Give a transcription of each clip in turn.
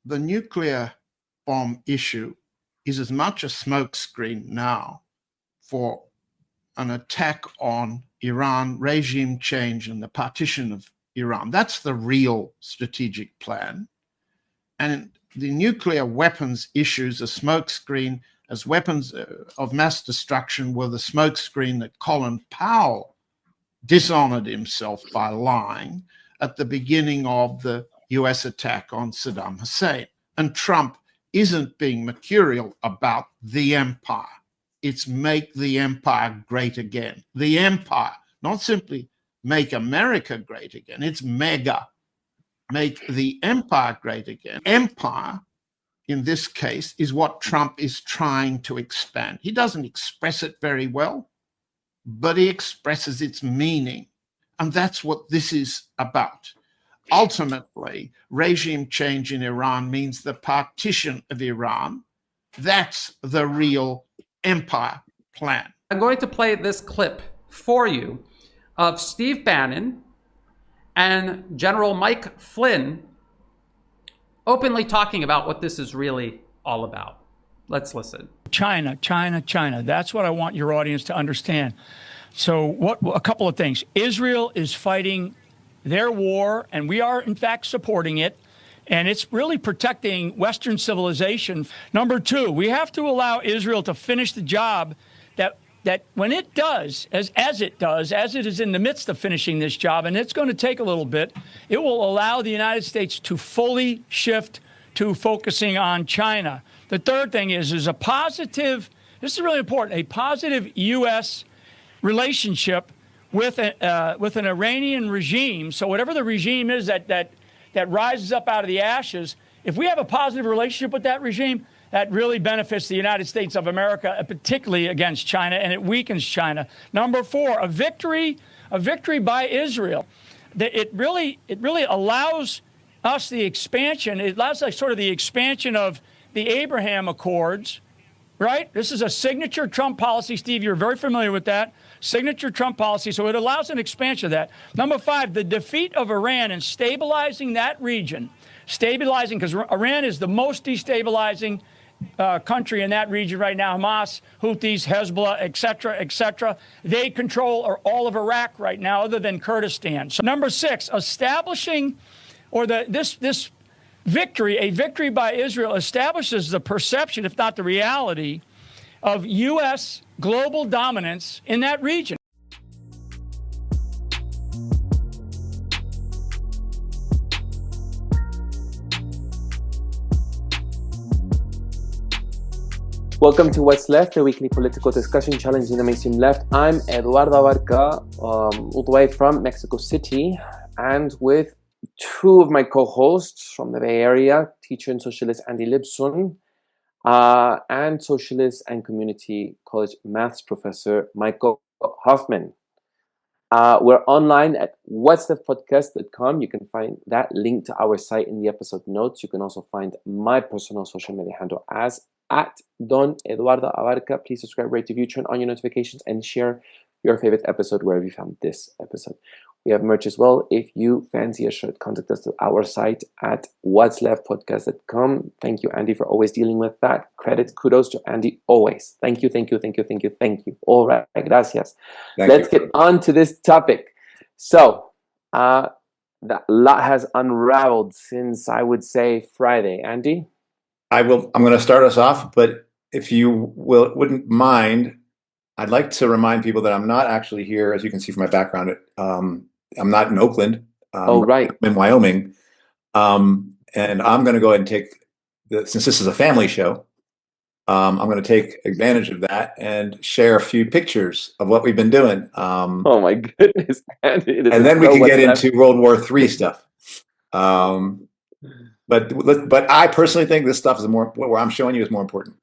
the nuclear bomb issue is as much a smokescreen now for an attack on Iran, regime change, and the partition of Iran. That's the real strategic plan. And the nuclear weapons issues a smokescreen, as weapons of mass destruction were the smokescreen that Colin Powell dishonored himself by lying at the beginning of the US attack on Saddam Hussein. And Trump isn't being mercurial about the empire. It's make the empire great again. The empire, not simply make America great again. It's mega, make the empire great again. Empire, in this case, is what Trump is trying to expand. He doesn't express it very well, but he expresses its meaning. And that's what this is about. Ultimately, regime change in Iran means the partition of Iran. That's the real empire plan. I'm going to play this clip for you of Steve Bannon and General Mike Flynn openly talking about what this is really all about. Let's listen. China, China, China. That's what I want your audience to understand. So a couple of things. Israel is fighting their war, and we are, in fact, supporting it. And it's really protecting Western civilization. Number two, we have to allow Israel to finish the job that when it does, as it is in the midst of finishing this job, and it's going to take a little bit, it will allow the United States to fully shift to focusing on China. The third thing is a positive, this is really important, a positive U.S. relationship with an Iranian regime. So whatever the regime is that rises up out of the ashes, if we have a positive relationship with that regime, that really benefits the United States of America, particularly against China, and it weakens China. Number four, a victory by Israel. It really allows us the expansion. It allows us sort of the expansion of the Abraham Accords, right? This is a signature Trump policy. Steve, you're very familiar with that. Signature Trump policy. So it allows an expansion of that. Number five, the defeat of Iran and stabilizing that region. Stabilizing, because Iran is the most destabilizing country in that region right now. Hamas, Houthis, Hezbollah, et cetera. They control all of Iraq right now, other than Kurdistan. So number six, establishing, or this victory, a victory by Israel, establishes the perception, if not the reality, of U.S. global dominance in that region. Welcome to What's Left, a weekly political discussion challenging the mainstream left. I'm Eduardo Abarca, all the way from Mexico City, and with two of my co-hosts from the Bay Area, teacher and socialist Andy Lipson, and socialist and community college maths professor Michael Hoffman. We're online at whatsleftpodcast.com. You can find that link to our site in the episode notes. You can also find my personal social media handle as @Don Eduardo Abarca. Please subscribe, rate, review, turn on your notifications, and share your favorite episode wherever you found this episode. We have merch as well. If you fancy a shirt, contact us at our site at whatsleftpodcast.com. Thank you, Andy, for always dealing with that. Kudos to Andy always. Thank you. All right, gracias. Let's get on to this topic. So, the lot has unraveled since, I would say, Friday. Andy? I'm going to start us off, but if you wouldn't mind, I'd like to remind people that I'm not actually here, as you can see from my background. I'm not in Oakland. Right. I'm in Wyoming. And I'm going to go ahead and take, since this is a family show, I'm going to take advantage of that and share a few pictures of what we've been doing. Oh my goodness, Andy. And then we can get into World War III stuff. But I personally think this stuff is what I'm showing you is more important.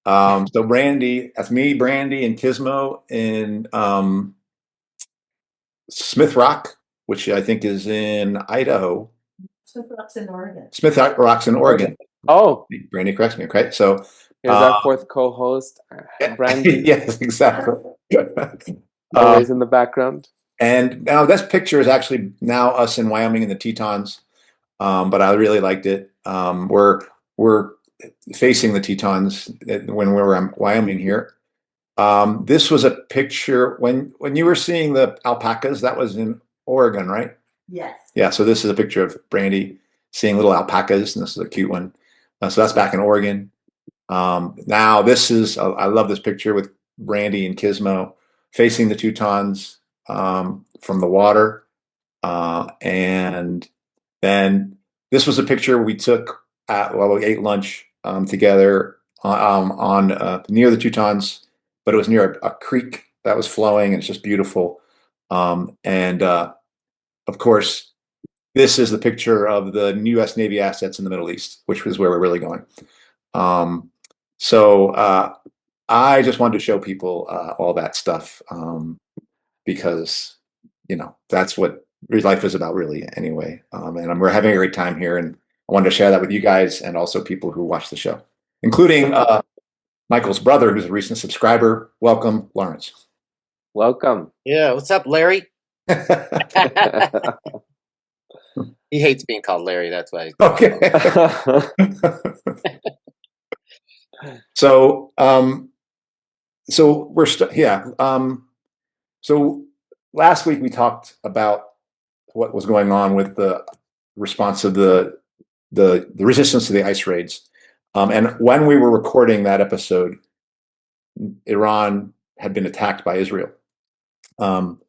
So Brandy, that's me, Brandy, and Kismo in Smith Rock, which I think is in Idaho. Smith Rock's in Oregon. Smith Rock's in Oregon. Oh, Brandy corrects me. Okay, so here's our fourth co-host, Brandy. Yes, exactly. Always in the background. And now this picture is actually now us in Wyoming in the Tetons. But I really liked it. We're facing the Tetons when we were in Wyoming here. This was a picture when you were seeing the alpacas. That was in Oregon, right? Yes. Yeah. So this is a picture of Brandy seeing little alpacas, and this is a cute one. So that's back in Oregon. Now this is I love this picture with Brandy and Gizmo facing the Teutons from the water, and then this was a picture we took while we ate lunch together on near the Teutons, but it was near a creek that was flowing, and it's just beautiful. And of course, this is the picture of the U.S. Navy assets in the Middle East, which was where we're really going. So I just wanted to show people all that stuff because, that's what life is about, really, anyway. And we're having a great time here, and I wanted to share that with you guys and also people who watch the show, including Michael's brother, who's a recent subscriber. Welcome, Lawrence. Welcome. Yeah, what's up, Larry? He hates being called Larry. That's why. Okay. So, we're so last week we talked about what was going on with the response of the resistance to the ice raids, and when we were recording that episode, Iran had been attacked by Israel, and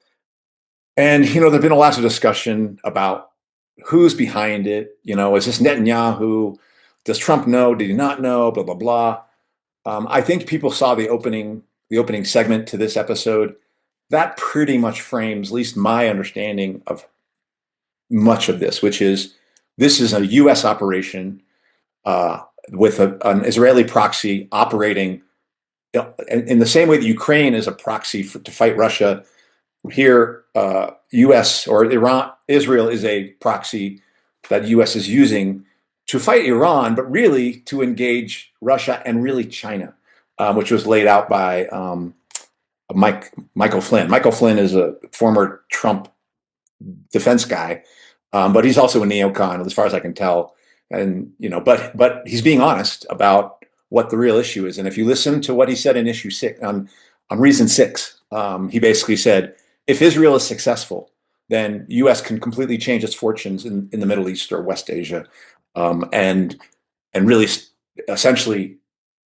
there've been a lot of discussion about who's behind it. Is this Netanyahu? Does Trump know? Did he not know? Blah blah blah. I think people saw the opening segment to this episode. That pretty much frames at least my understanding of much of this, which is this is a U.S. operation with an Israeli proxy operating in the same way that Ukraine is a proxy to fight Russia. Here, U.S. or Israel is a proxy that U.S. is using to fight Iran, but really to engage Russia and really China, which was laid out by Michael Flynn. Michael Flynn is a former Trump defense guy, but he's also a neocon, as far as I can tell. And but he's being honest about what the real issue is. And if you listen to what he said in issue 6 on reason 6, he basically said, if Israel is successful, then U.S. can completely change its fortunes in the Middle East or West Asia, and really essentially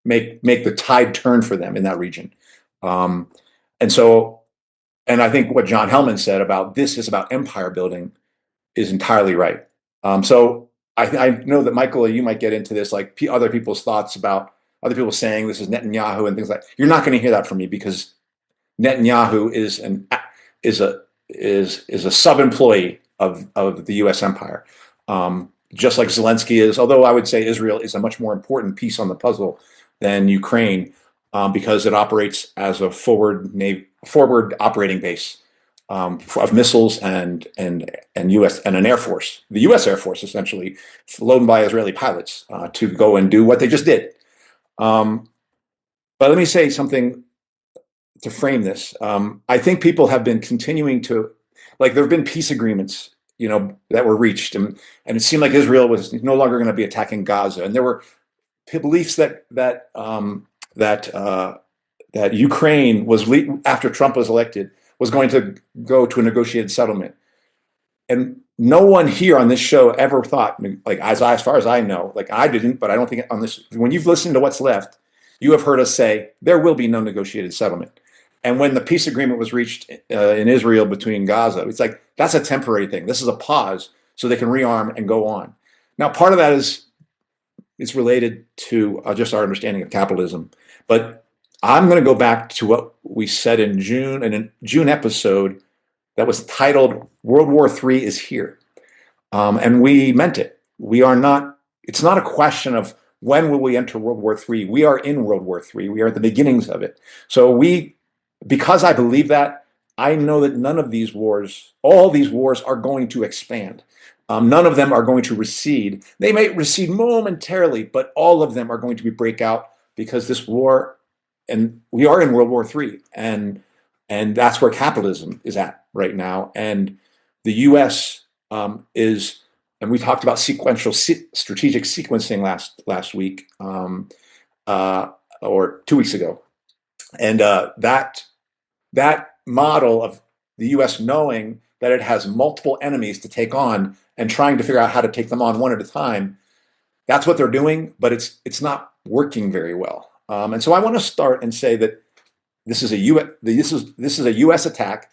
make the tide turn for them in that region. And I think what John Hellman said about this is about empire building is entirely right. So I know that, Michael, you might get into this, like other people's thoughts about other people saying this is Netanyahu and things like that. You're not going to hear that from me, because Netanyahu is a sub-employee of the U.S. empire, just like Zelensky is. Although I would say Israel is a much more important piece on the puzzle than Ukraine, because it operates as a forward operating base of missiles and U.S. and an air force, the U.S. Air Force, essentially flown by Israeli pilots to go and do what they just did. But let me say something to frame this. I think people have been continuing to, there have been peace agreements, that were reached, and it seemed like Israel was no longer going to be attacking Gaza, and there were beliefs that Ukraine was, after Trump was elected, was going to go to a negotiated settlement. And no one here on this show ever thought, as far as I know, I didn't, but I don't think on this, when you've listened to What's Left, you have heard us say there will be no negotiated settlement. And when the peace agreement was reached in Israel between Gaza, it's like, that's a temporary thing. This is a pause so they can rearm and go on. Now, part of that it's related to just our understanding of capitalism. But I'm going to go back to what we said in a June episode that was titled World War III is Here. And we meant it. It's not a question of when will we enter World War III. We are in World War III. We are at the beginnings of it. So because I believe that, I know that none of these wars, all these wars, are going to expand. None of them are going to recede. They may recede momentarily, but all of them are going to break out, because this war, and we are in World War III, and that's where capitalism is at right now. And the U.S. is and we talked about strategic sequencing last week, or 2 weeks ago, and that model of the U.S. knowing that it has multiple enemies to take on and trying to figure out how to take them on one at a time. That's what they're doing, but it's not working very well. And so I want to start and say that this is a U.S. attack.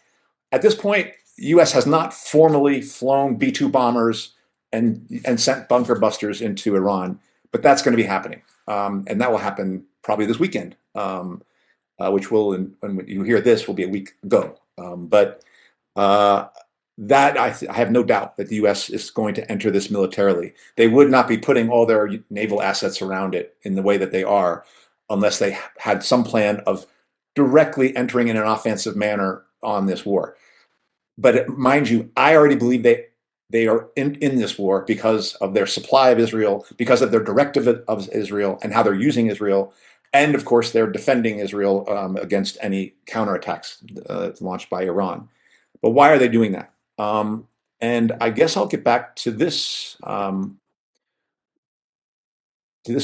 At this point, the U.S. has not formally flown B-2 bombers and sent bunker busters into Iran, but that's going to be happening, and that will happen probably this weekend, which will, when you hear this, will be a week ago. But that I have no doubt that the U.S. is going to enter this militarily. They would not be putting all their naval assets around it in the way that they are unless they had some plan of directly entering in an offensive manner on this war. But mind you, I already believe they are in this war because of their supply of Israel, because of their directive of Israel and how they're using Israel. And of course, they're defending Israel against any counterattacks launched by Iran. But why are they doing that? And I guess I'll get back to this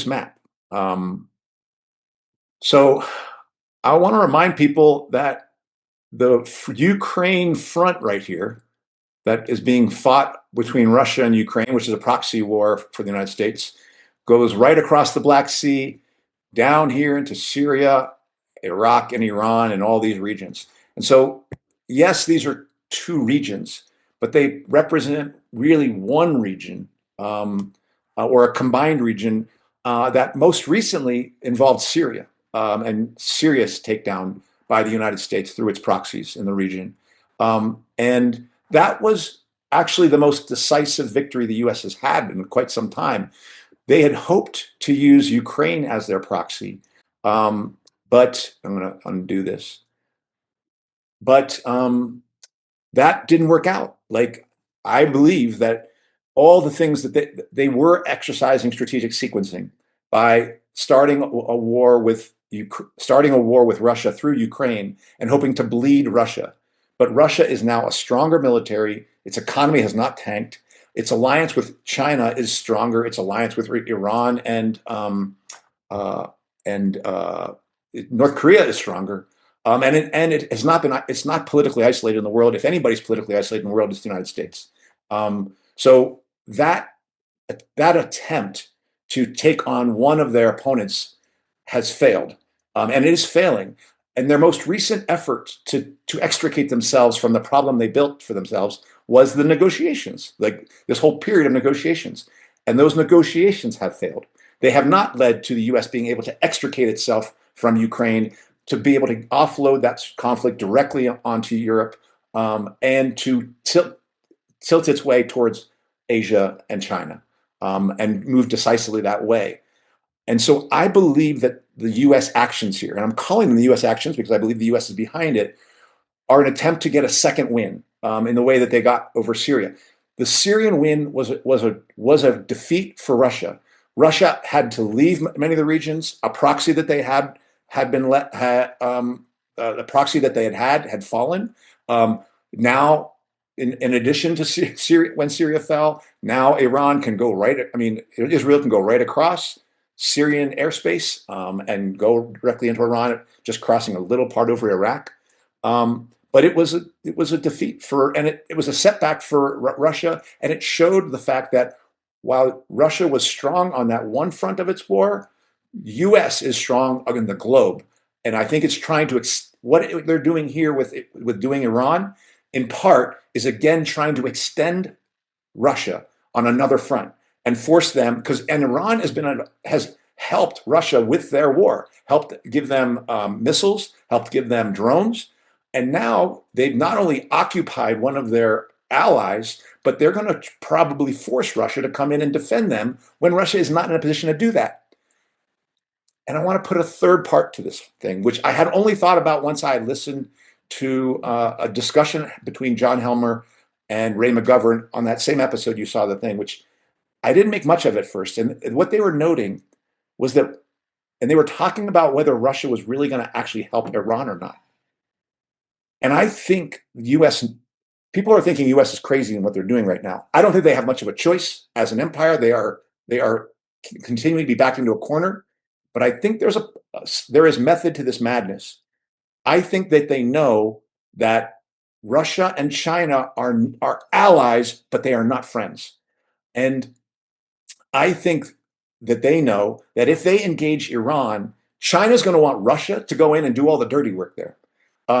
map. So I want to remind people that the Ukraine front right here that is being fought between Russia and Ukraine, which is a proxy war for the United States, goes right across the Black Sea, down here into Syria, Iraq, and Iran, and all these regions. And so, yes, these are two regions, but they represent really one region, or a combined region that most recently involved Syria, and Syria's takedown by the United States through its proxies in the region. And that was actually the most decisive victory the U.S. has had in quite some time. They had hoped to use Ukraine as their proxy, but I'm going to undo this. But that didn't work out. Like, I believe that all the things that they were exercising strategic sequencing by starting a war with Russia through Ukraine and hoping to bleed Russia. But Russia is now a stronger military. Its economy has not tanked. Its alliance with China is stronger. Its alliance with Iran and North Korea is stronger. And it has not been. It's not politically isolated in the world. If anybody's politically isolated in the world, it's the United States. So that attempt to take on one of their opponents has failed, and it is failing. And their most recent effort to extricate themselves from the problem they built for themselves was the negotiations, like this whole period of negotiations. And those negotiations have failed. They have not led to the U.S. being able to extricate itself from Ukraine, to be able to offload that conflict directly onto Europe, and to tilt its way towards Asia and China, and move decisively that way. And so I believe that the U.S. actions here, and I'm calling them the U.S. actions because I believe the U.S. is behind it, are an attempt to get a second win in the way that they got over Syria. The Syrian win was a defeat for Russia. Russia had to leave many of the regions. A proxy that they had the proxy that they had fallen. Now, in addition to Syria, when Syria fell, now Iran can go right. I mean, Israel can go right across Syrian airspace and go directly into Iran, just crossing a little part over Iraq. But it was a defeat it was a setback for Russia, and it showed the fact that while Russia was strong on that one front of its war, U.S. is strong in the globe, and I think it's trying to what they're doing here with doing Iran, in part, is again trying to extend Russia on another front and force them, and Iran has helped Russia with their war, helped give them missiles, helped give them drones, and now they've not only occupied one of their allies, but they're going to probably force Russia to come in and defend them when Russia is not in a position to do that. And I want to put a third part to this thing, which I had only thought about once I listened to a discussion between John Helmer and Ray McGovern on that same episode you saw the thing, which I didn't make much of at first. And what they were noting was that, and they were talking about whether Russia was really going to actually help Iran or not. And I think the U.S. people are thinking U.S. is crazy in what they're doing right now. I don't think they have much of a choice as an empire. They are continuing to be backed into a corner. But I think there is method to this madness. I think that they know that Russia and China are allies, but they are not friends. And I think that they know that if they engage Iran, China's going to want Russia to go in and do all the dirty work there.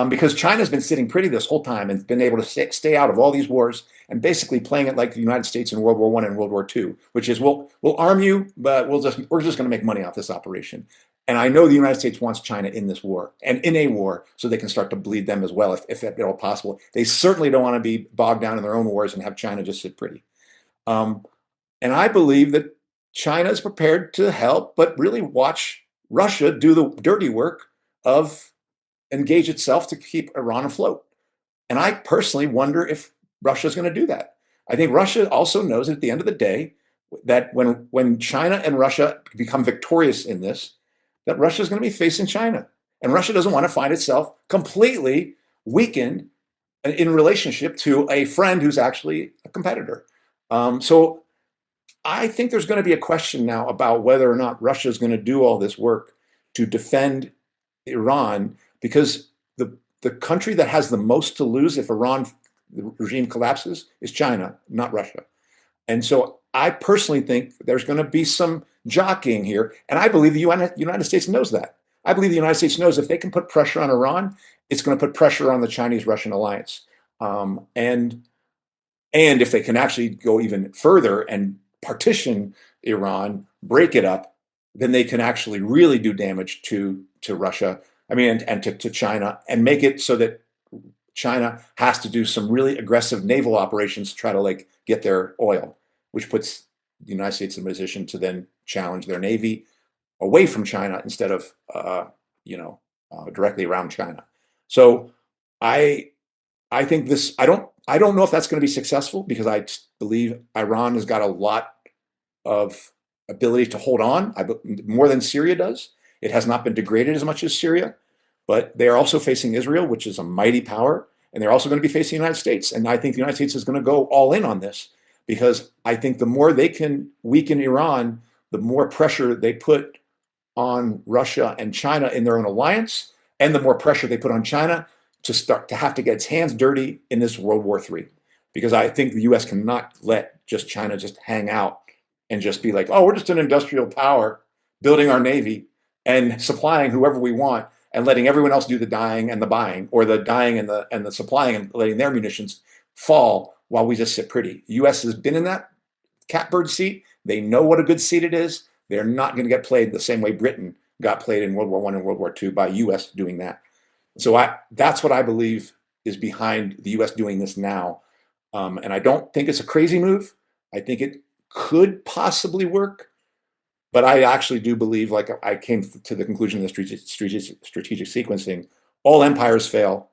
Because China's been sitting pretty this whole time and been able to stay out of all these wars and basically playing it like the United States in World War I and World War II, which is we'll arm you, but we're just going to make money off this operation. And I know the United States wants China in this war and in a war so they can start to bleed them as well if at all possible. They certainly don't want to be bogged down in their own wars and have China just sit pretty. And I believe that China is prepared to help, but really watch Russia do the dirty work of engage itself to keep Iran afloat. And I personally wonder if Russia is going to do that. I think Russia also knows at the end of the day that when China and Russia become victorious in this, that Russia is going to be facing China. And Russia doesn't want to find itself completely weakened in relationship to a friend who's actually a competitor. So I think there's going to be a question now about whether or not Russia is going to do all this work to defend Iran, because the country that has the most to lose if Iran the regime collapses is China, not Russia. And so I personally think there's going to be some jockeying here, and I believe the United States knows that. I believe the United States knows if they can put pressure on Iran, it's going to put pressure on the Chinese-Russian alliance. And if they can actually go even further and partition Iran, break it up, then they can actually really do damage to Russia. I mean, and to China, and make it so that China has to do some really aggressive naval operations to try to like get their oil, which puts the United States in a position to then challenge their navy away from China instead of directly around China. So I think this. I don't know if that's going to be successful, because I believe Iran has got a lot of ability to hold on, more than Syria does. It has not been degraded as much as Syria, but they are also facing Israel, which is a mighty power, and they're also going to be facing the United States. And I think the United States is going to go all in on this, because I think the more they can weaken Iran, the more pressure they put on Russia and China in their own alliance, and the more pressure they put on China to start to have to get its hands dirty in this World War III. Because I think the U.S. cannot let just China just hang out and just be like, oh, we're just an industrial power building our navy and supplying whoever we want, and letting everyone else do the dying and the buying, or the dying and the supplying, and letting their munitions fall while we just sit pretty. The U.S. has been in that catbird seat. They know what a good seat it is. They're not going to get played the same way Britain got played in World War I and World War II by U.S. doing that. So that's what I believe is behind the U.S. doing this now. And I don't think it's a crazy move. I think it could possibly work. But I actually do believe, like I came to the conclusion of the strategic sequencing, all empires fail.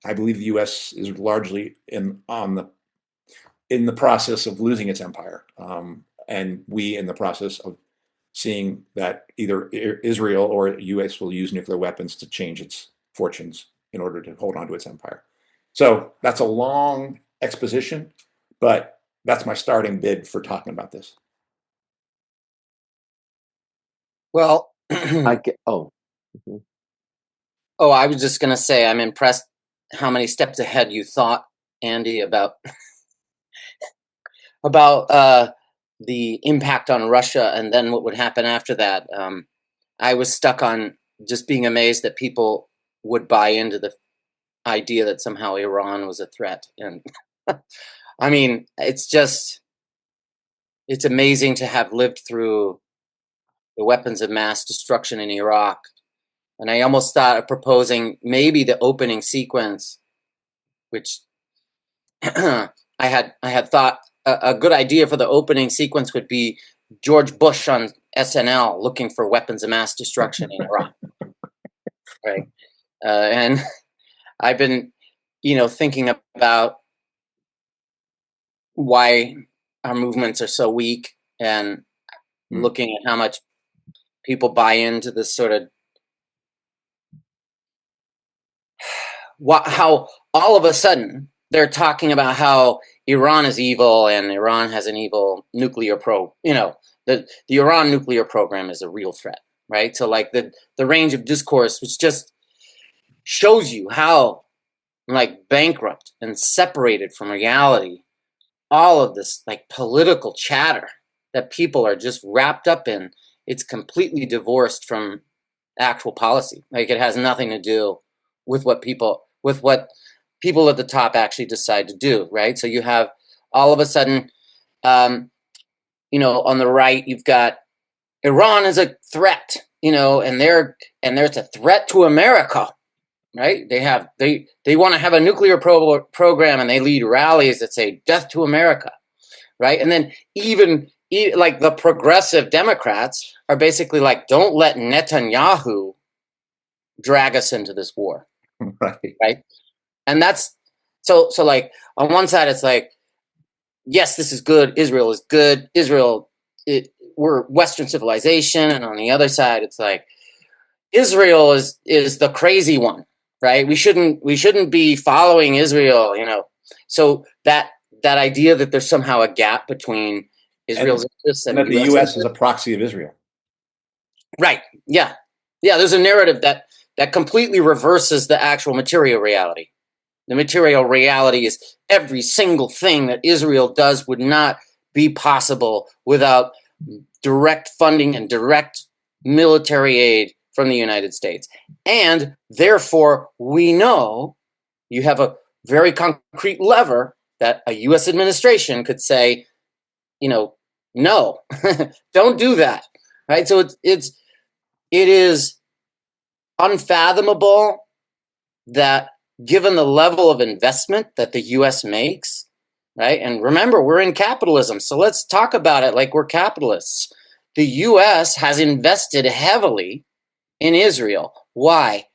I believe the U.S. is largely in the process of losing its empire, and we in the process of seeing that either Israel or the U.S. will use nuclear weapons to change its fortunes in order to hold on to its empire. So that's a long exposition, but that's my starting bid for talking about this. Well, I get. Oh. oh, I was just gonna say I'm impressed how many steps ahead you thought, Andy, about the impact on Russia and then what would happen after that. I was stuck on just being amazed that people would buy into the idea that somehow Iran was a threat. And I mean, it's amazing to have lived through the weapons of mass destruction in Iraq. And I almost thought of proposing maybe the opening sequence, which I had thought a good idea for the opening sequence would be George Bush on SNL looking for weapons of mass destruction in Iraq. Right. And I've been, thinking about why our movements are so weak, and looking at how much people buy into this sort of how all of a sudden they're talking about how Iran is evil and Iran has an evil nuclear the Iran nuclear program is a real threat, right? So like the range of discourse, which just shows you how like bankrupt and separated from reality all of this like political chatter that people are just wrapped up in, it's completely divorced from actual policy. Like it has nothing to do with what people at the top actually decide to do, right? So you have all of a sudden, on the right, you've got Iran is a threat, and there's a threat to America, right? They want to have a nuclear program, and they lead rallies that say "Death to America," right? And then even like the progressive Democrats are basically like, "Don't let Netanyahu drag us into this war," right? And that's so like on one side it's like, yes, this is good. Israel is good. We're Western civilization, and on the other side it's like Israel is the crazy one, right? We shouldn't be following Israel, So that idea that there's somehow a gap between Israel's interests and that the U.S. is a proxy of Israel. Right. Yeah. Yeah. There's a narrative that completely reverses the actual material reality. The material reality is every single thing that Israel does would not be possible without direct funding and direct military aid from the United States. And therefore, we know you have a very concrete lever that a U.S. administration could say, no, don't do that. Right. So it is unfathomable that given the level of investment that the U.S. makes, right? And remember, we're in capitalism, so let's talk about it like we're capitalists. The U.S. has invested heavily in Israel. Why?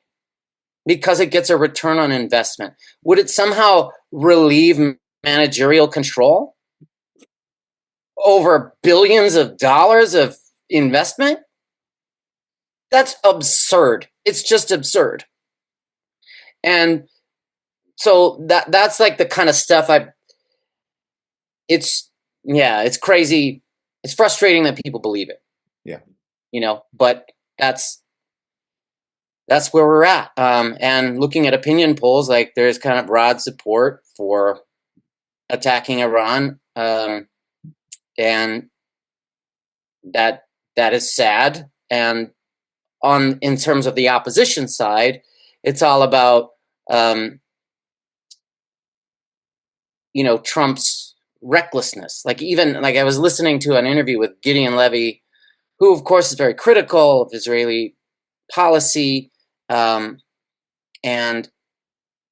Because it gets a return on investment. Would it somehow relieve managerial control over billions of dollars of investment? That's absurd. It's just absurd. And so that's like the kind of stuff it's crazy. It's frustrating that people believe it. Yeah. But that's where we're at. And looking at opinion polls, like there's kind of broad support for attacking Iran. And that is sad. And in terms of the opposition side, it's all about, Trump's recklessness. Like I was listening to an interview with Gideon Levy, who of course is very critical of Israeli policy. And,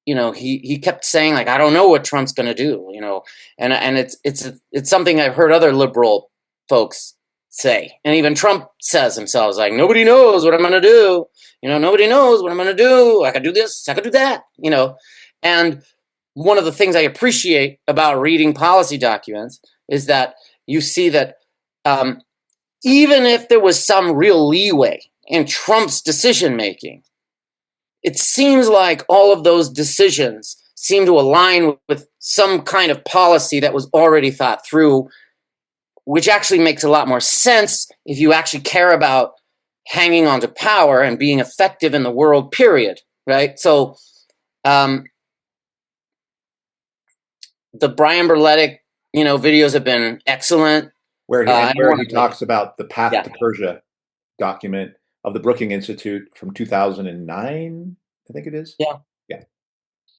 he kept saying like, I don't know what Trump's going to do, and it's something I've heard other liberal folks say. And even Trump says himself, like, nobody knows what I'm going to do. Nobody knows what I'm going to do. I could do this. I could do that, and one of the things I appreciate about reading policy documents is that you see that even if there was some real leeway in Trump's decision-making, it seems like all of those decisions seem to align with some kind of policy that was already thought through, which actually makes a lot more sense if you actually care about hanging on to power and being effective in the world, period, right? So the Brian Berletic, videos have been excellent. Where he talks about the Path to Persia document of the Brookings Institute from 2009, I think it is.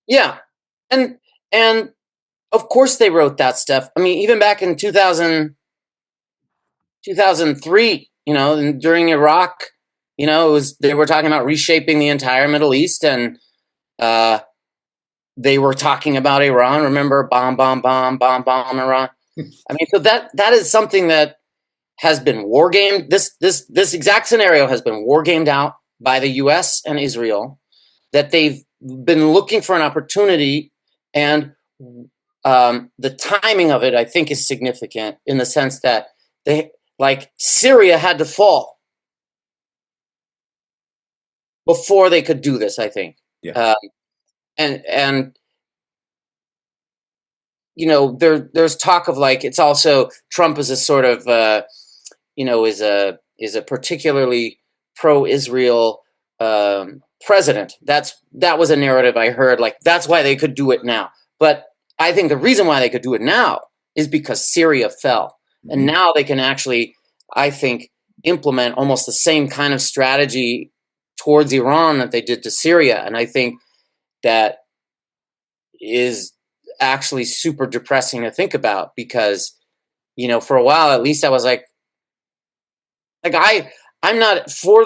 Yeah. And of course they wrote that stuff. I mean, even back in 2003, and during Iraq, they were talking about reshaping the entire Middle East, and they were talking about Iran. Remember, bomb, Iran. I mean, so that is something that has been war gamed. This exact scenario has been war gamed out by the U.S. and Israel, that they've been looking for an opportunity, and the timing of it, I think, is significant in the sense that Syria had to fall before they could do this, I think. Yeah. And there's talk of like it's also Trump is a sort of is a particularly pro-Israel president. That was a narrative I heard. Like that's why they could do it now. But I think the reason why they could do it now is because Syria fell, and now they can actually, I think, implement almost the same kind of strategy towards Iran that they did to Syria. And I think that is actually super depressing to think about because, for a while, at least I was like I'm not for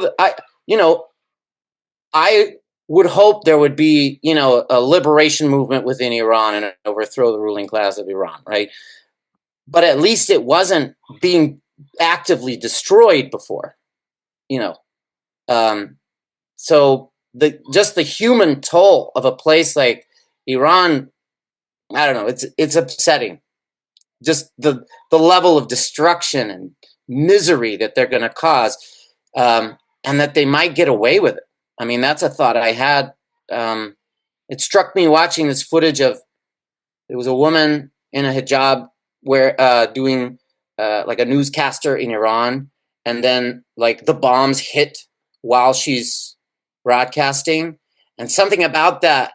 I would hope there would be, a liberation movement within Iran and overthrow the ruling class of Iran, right? But at least it wasn't being actively destroyed before, you know. So the human toll of a place like Iran, I don't know, it's upsetting. Just the level of destruction and misery that they're going to cause, and that they might get away with it. I mean, that's a thought I had. It struck me watching this footage of there was a woman in a hijab doing like a newscaster in Iran, and then like the bombs hit while she's broadcasting, and something about that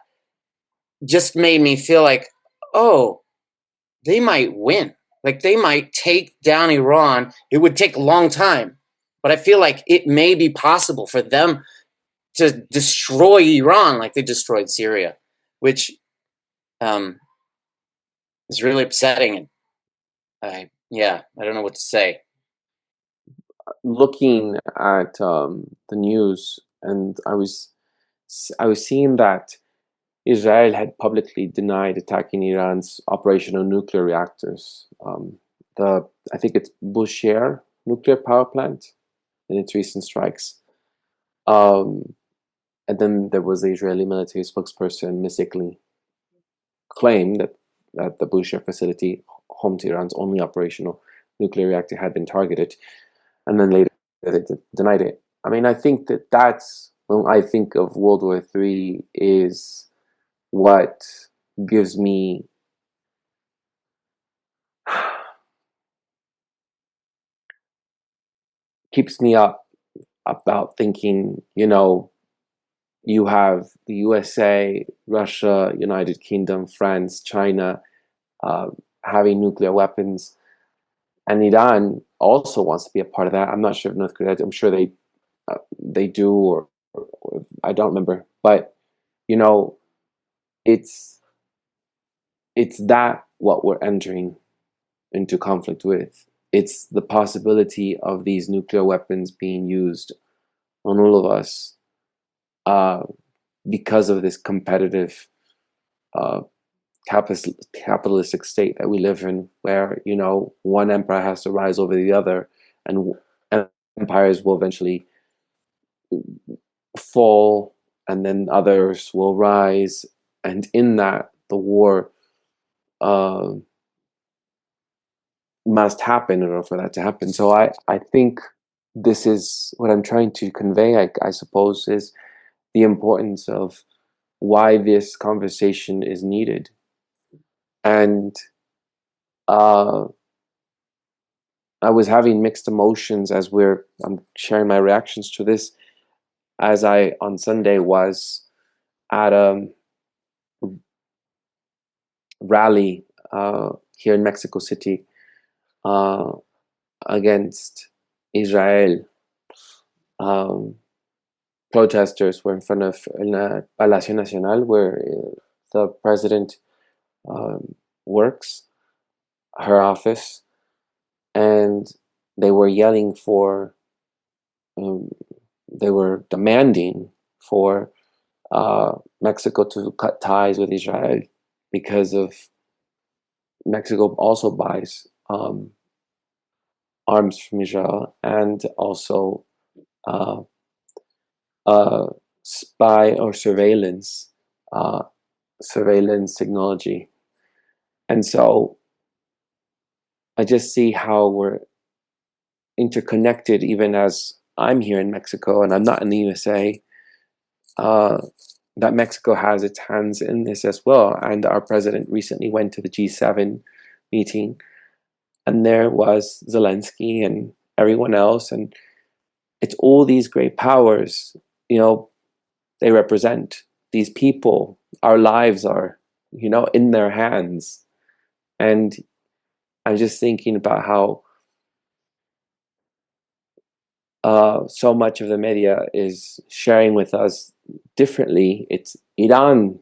just made me feel like, oh, they might win. Like they might take down Iran. It would take a long time, but I feel like it may be possible for them to destroy Iran like they destroyed Syria, which is really upsetting. And I don't know what to say. Looking at the news, and I was seeing that Israel had publicly denied attacking Iran's operational nuclear reactors. I think it's Bushehr nuclear power plant in its recent strikes. And then there was the Israeli military spokesperson mistakenly claimed that the Bushehr facility, home to Iran's only operational nuclear reactor, had been targeted. And then later they denied it. I mean, I think that's, when I think of World War III, is what gives me keeps me up about thinking, you have the USA, Russia, United Kingdom, France, China having nuclear weapons, and Iran also wants to be a part of that. I'm not sure if North Korea, I'm sure they do, or I don't remember, but it's that what we're entering into conflict with. It's the possibility of these nuclear weapons being used on all of us because of this competitive capitalistic state that we live in, where one empire has to rise over the other, and empires will eventually fall, and then others will rise, and in that the war must happen in order for that to happen. So I think this is what I'm trying to convey, I suppose, is the importance of why this conversation is needed. And I was having mixed emotions as I'm sharing my reactions to this, as I on Sunday was at a rally here in Mexico City against Israel. Protesters were in front of Palacio Nacional, where the president works, her office, and they were yelling for, they were demanding for Mexico to cut ties with Israel, because of Mexico also buys arms from Israel, and also spy or surveillance technology. And so I just see how we're interconnected, even as I'm here in Mexico and I'm not in the USA. that Mexico has its hands in this as well. And our president recently went to the G7 meeting, and there was Zelensky and everyone else, and it's all these great powers, they represent these people. Our lives are, in their hands. And I'm just thinking about how so much of the media is sharing with us differently. It's Iran,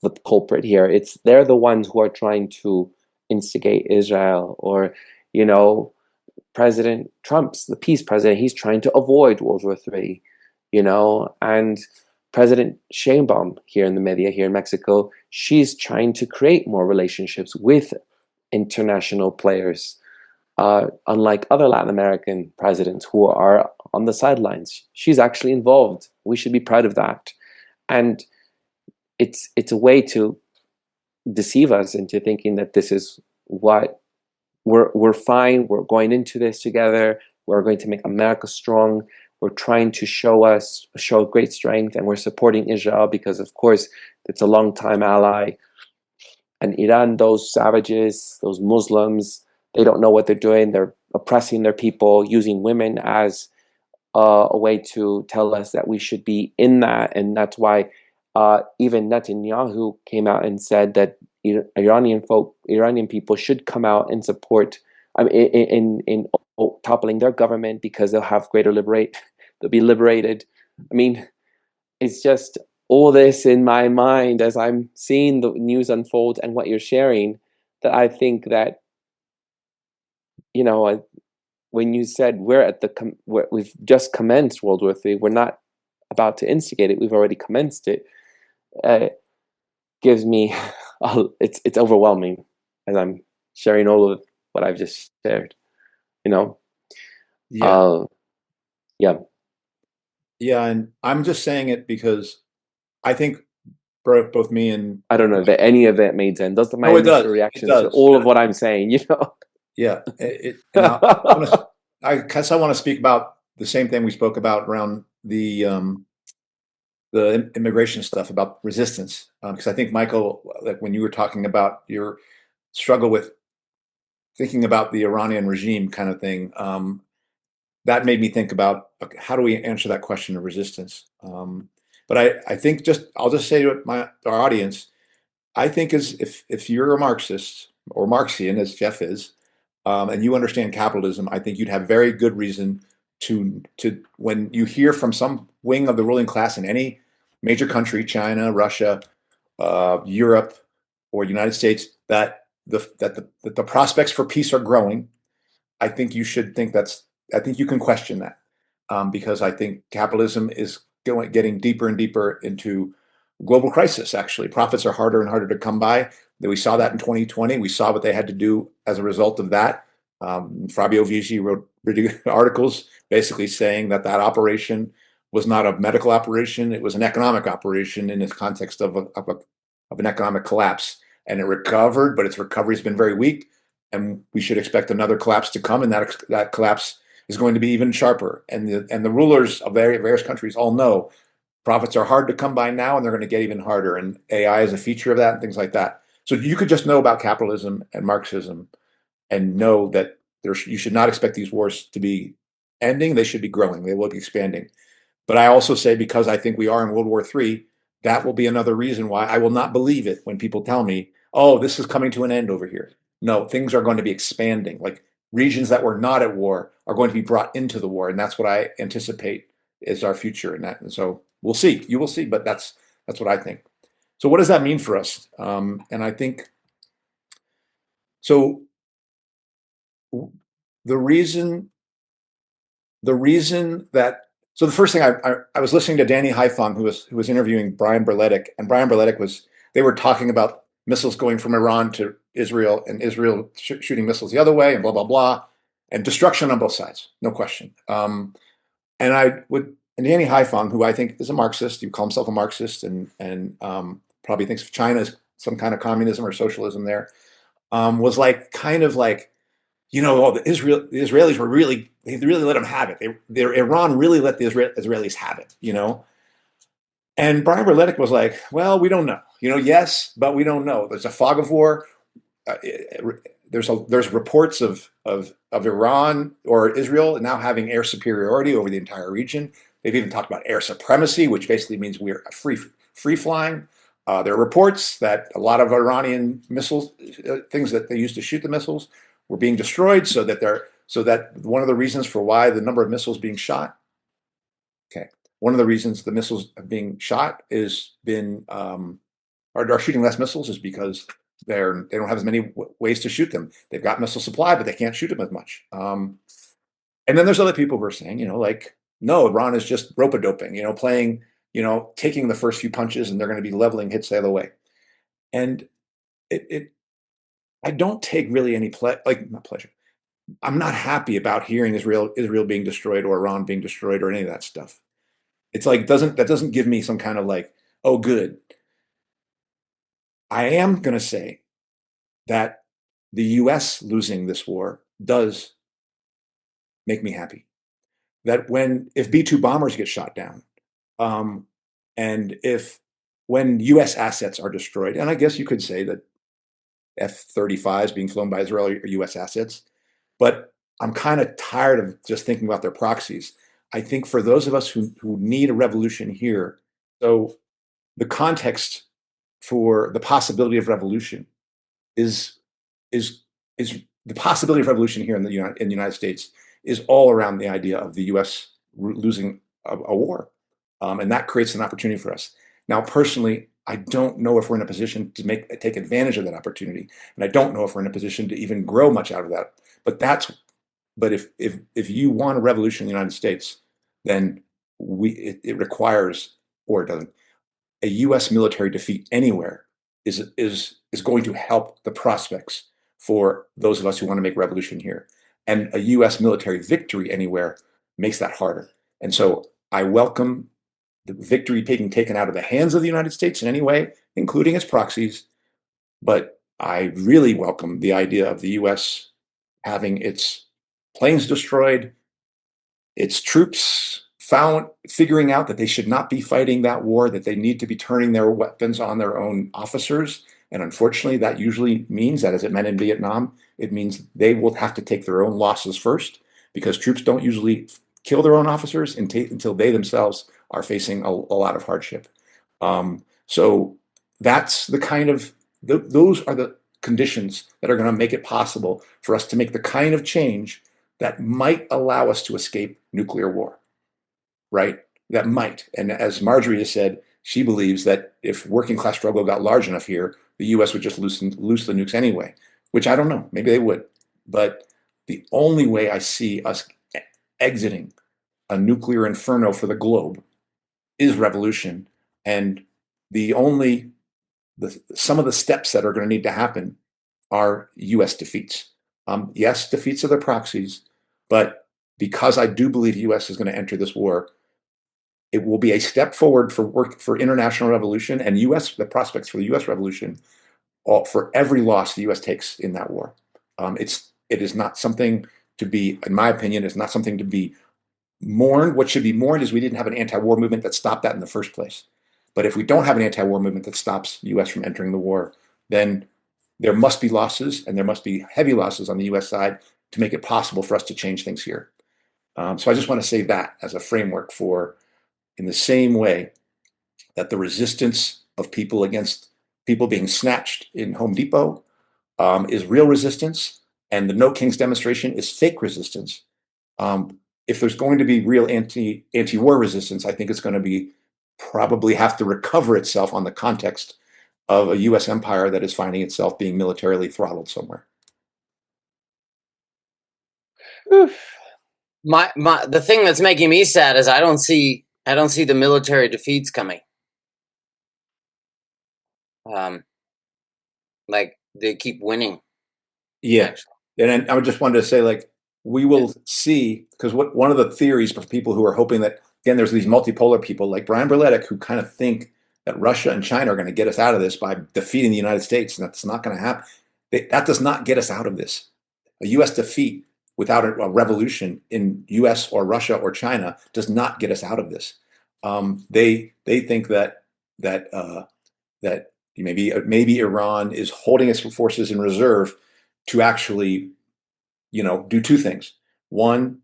the culprit here. They're the ones who are trying to instigate Israel, or, President Trump's the peace president. He's trying to avoid World War III, and President Sheinbaum here in the media here in Mexico, she's trying to create more relationships with international players, unlike other Latin American presidents who are on the sidelines. She's actually involved. We should be proud of that. And it's a way to deceive us into thinking that this is what we're fine. We're going into this together. We're going to make America strong. We're trying to show great strength, and we're supporting Israel because, of course, it's a long-time ally. And Iran, those savages, those Muslims, they don't know what they're doing. They're oppressing their people, using women as a way to tell us that we should be in that. And that's why even Netanyahu came out and said that Iranian people should come out and support in toppling their government because they'll have they'll be liberated. I mean, it's just all this in my mind as I'm seeing the news unfold and what you're sharing, that I think that, when you said we've just commenced World War III, we're not about to instigate it, we've already commenced it, gives me, it's overwhelming as I'm sharing all of what I've just shared, Yeah. Yeah. Yeah, and I'm just saying it because I think both me and I don't know that any of that made sense. Those are my No, it initial does. reactions It to does. all of what I'm saying, Yeah, I guess I want to speak about the same thing we spoke about around the immigration stuff, about resistance, because I think, Michael, like when you were talking about your struggle with thinking about the Iranian regime kind of thing, that made me think about, okay, how do we answer that question of resistance? But I think I'll just say to our audience, I think if you're a Marxist or Marxian, as Jeff is, and you understand capitalism, I think you'd have very good reason to when you hear from some wing of the ruling class in any major country, China, Russia, Europe, or United States, that the prospects for peace are growing. I think you should think I think you can question that, because I think capitalism is getting deeper and deeper into global crisis. Actually, profits are harder and harder to come by. We saw that in 2020. We saw what they had to do as a result of that. Fabio Vici wrote articles basically saying that operation was not a medical operation; it was an economic operation in the context of an economic collapse. And it recovered, but its recovery has been very weak. And we should expect another collapse to come, and that collapse is going to be even sharper. And the rulers of various countries all know profits are hard to come by now, and they're going to get even harder. And AI is a feature of that, and things like that. So you could just know about capitalism and Marxism, and know that you should not expect these wars to be ending. They should be growing. They will be expanding. But I also say, because I think we are in World War III, that will be another reason why I will not believe it when people tell me, "Oh, this is coming to an end over here." No, things are going to be expanding. Like, regions that were not at war are going to be brought into the war, and that's what I anticipate is our future in that. And so we'll see. You will see, but that's what I think. So what does that mean for us? And I think so. The reason that the first thing I was listening to Danny Haifong, who was interviewing Brian Berletic, and Brian Berletic they were talking about missiles going from Iran to Israel, and Israel shooting missiles the other way, and blah blah blah, and destruction on both sides, no question. And Danny Haifong, who I think is a Marxist, he would call himself a Marxist, and probably thinks of China as some kind of communism or socialism there, was kind of like, the Israelis they really let them have it. Iran really let the Israelis have it, And Brian Berletic was like, well, we don't know. Yes, but we don't know. There's a fog of war. There's reports of Iran or Israel now having air superiority over the entire region. They've even talked about air supremacy, which basically means we're free flying. There are reports that a lot of Iranian missiles, things that they used to shoot the missiles, were being destroyed. So that one of the reasons for why the number of missiles being shot. Okay, one of the reasons the missiles being shot are shooting less missiles is because they don't have as many ways to shoot them. They've got missile supply, but they can't shoot them as much. And then there's other people who are saying, like, no, Iran is just rope-a-doping, playing, taking the first few punches, and they're going to be leveling hits the other way. And I don't take really any not pleasure. I'm not happy about hearing Israel being destroyed or Iran being destroyed or any of that stuff. It's like that doesn't give me some kind of like, oh, good. I am going to say that the U.S. losing this war does make me happy. That if B-2 bombers get shot down, and when U.S. assets are destroyed, and I guess you could say that F-35s being flown by Israel are U.S. assets, but I'm kind of tired of just thinking about their proxies. I think for those of us who need a revolution here, so the context for the possibility of revolution is the possibility of revolution here in the United States is all around the idea of the U.S. losing a war, and that creates an opportunity for us. Now, personally, I don't know if we're in a position to take advantage of that opportunity, and I don't know if we're in a position to even grow much out of that. But if you want a revolution in the United States, then it requires, or it doesn't, a U.S. military defeat anywhere is going to help the prospects for those of us who want to make revolution here. And a U.S. military victory anywhere makes that harder. And so I welcome the victory being taken out of the hands of the United States in any way, including its proxies. But I really welcome the idea of the U.S. having its planes destroyed, its troops figuring out that they should not be fighting that war, that they need to be turning their weapons on their own officers. And unfortunately, that usually means that, as it meant in Vietnam, it means they will have to take their own losses first, because troops don't usually kill their own officers until they themselves are facing a lot of hardship. So that's the kind of, those are the conditions that are going to make it possible for us to make the kind of change that might allow us to escape nuclear war. Right? That might. And as Marjorie has said, she believes that if working class struggle got large enough here, the U.S. would just loose the nukes anyway, which I don't know. Maybe they would. But the only way I see us exiting a nuclear inferno for the globe is revolution. And some of the steps that are going to need to happen are U.S. defeats. Yes, defeats of their proxies, but because I do believe the U.S. is going to enter this war, it will be a step forward for international revolution and the prospects for the U.S. revolution, for every loss the U.S. takes in that war. It is not something to be, in my opinion, it's not something to be mourned. What should be mourned is we didn't have an anti-war movement that stopped that in the first place. But if we don't have an anti-war movement that stops the U.S. from entering the war, then there must be losses, and there must be heavy losses on the U.S. side to make it possible for us to change things here. So I just want to say that as a framework for, in the same way that the resistance of people against people being snatched in Home Depot is real resistance, and the No Kings demonstration is fake resistance. If there's going to be real anti-war resistance, I think it's going to probably have to recover itself on the context of a U.S. empire that is finding itself being militarily throttled somewhere. The thing that's making me sad is I don't see the military defeats coming. Like they keep winning. Yeah, actually. and I just wanted to say, like, we will see, because one of the theories for people who are hoping that, again, there's these multipolar people like Brian Berletic who kind of think that Russia and China are going to get us out of this by defeating the United States, and that's not going to happen. That does not get us out of this. A U.S. defeat without a revolution in U.S. or Russia or China does not get us out of this. They think that maybe Iran is holding its forces in reserve to actually, do two things. One,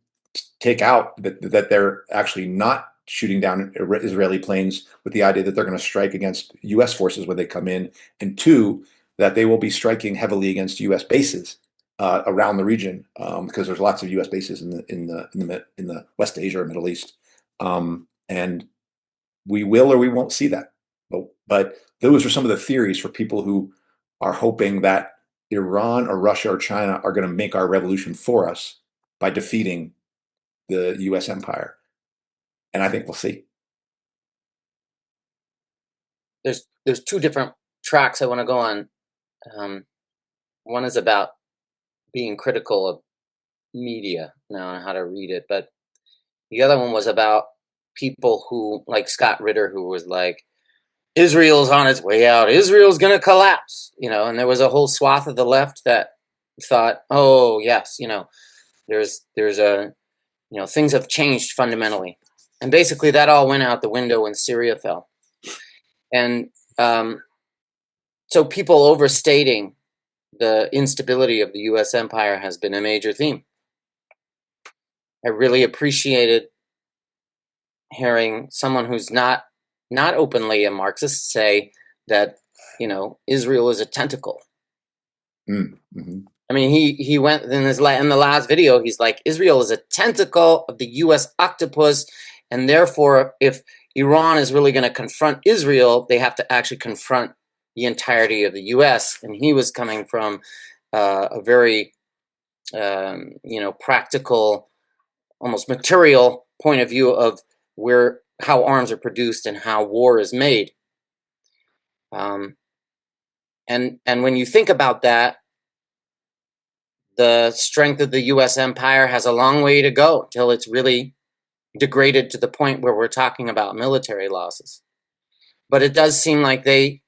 take out that they're actually not shooting down Israeli planes with the idea that they're going to strike against U.S. forces when they come in, and two, that they will be striking heavily against U.S. bases around the region, because there's lots of U.S. bases in the West Asia or Middle East, and we will or we won't see that. But those are some of the theories for people who are hoping that Iran or Russia or China are going to make our revolution for us by defeating the U.S. empire. And I think we'll see. There's two different tracks I want to go on. One is about being critical of media now and how to read it, but the other one was about people who, like Scott Ritter, who was like, Israel's on its way out, Israel's going to collapse, and there was a whole swath of the left that thought, oh yes, there's a, things have changed fundamentally. And basically that all went out the window when Syria fell. And so people overstating the instability of the U.S. empire has been a major theme. I really appreciated hearing someone who's not openly a Marxist say that, Israel is a tentacle. Mm-hmm. I mean, he went in the last video, he's like, Israel is a tentacle of the U.S. octopus, and therefore, if Iran is really going to confront Israel, they have to actually confront the entirety of the U.S. And he was coming from a very, practical, almost material point of view of how arms are produced and how war is made. And when you think about that, the strength of the U.S. empire has a long way to go till it's really degraded to the point where we're talking about military losses. But it does seem like they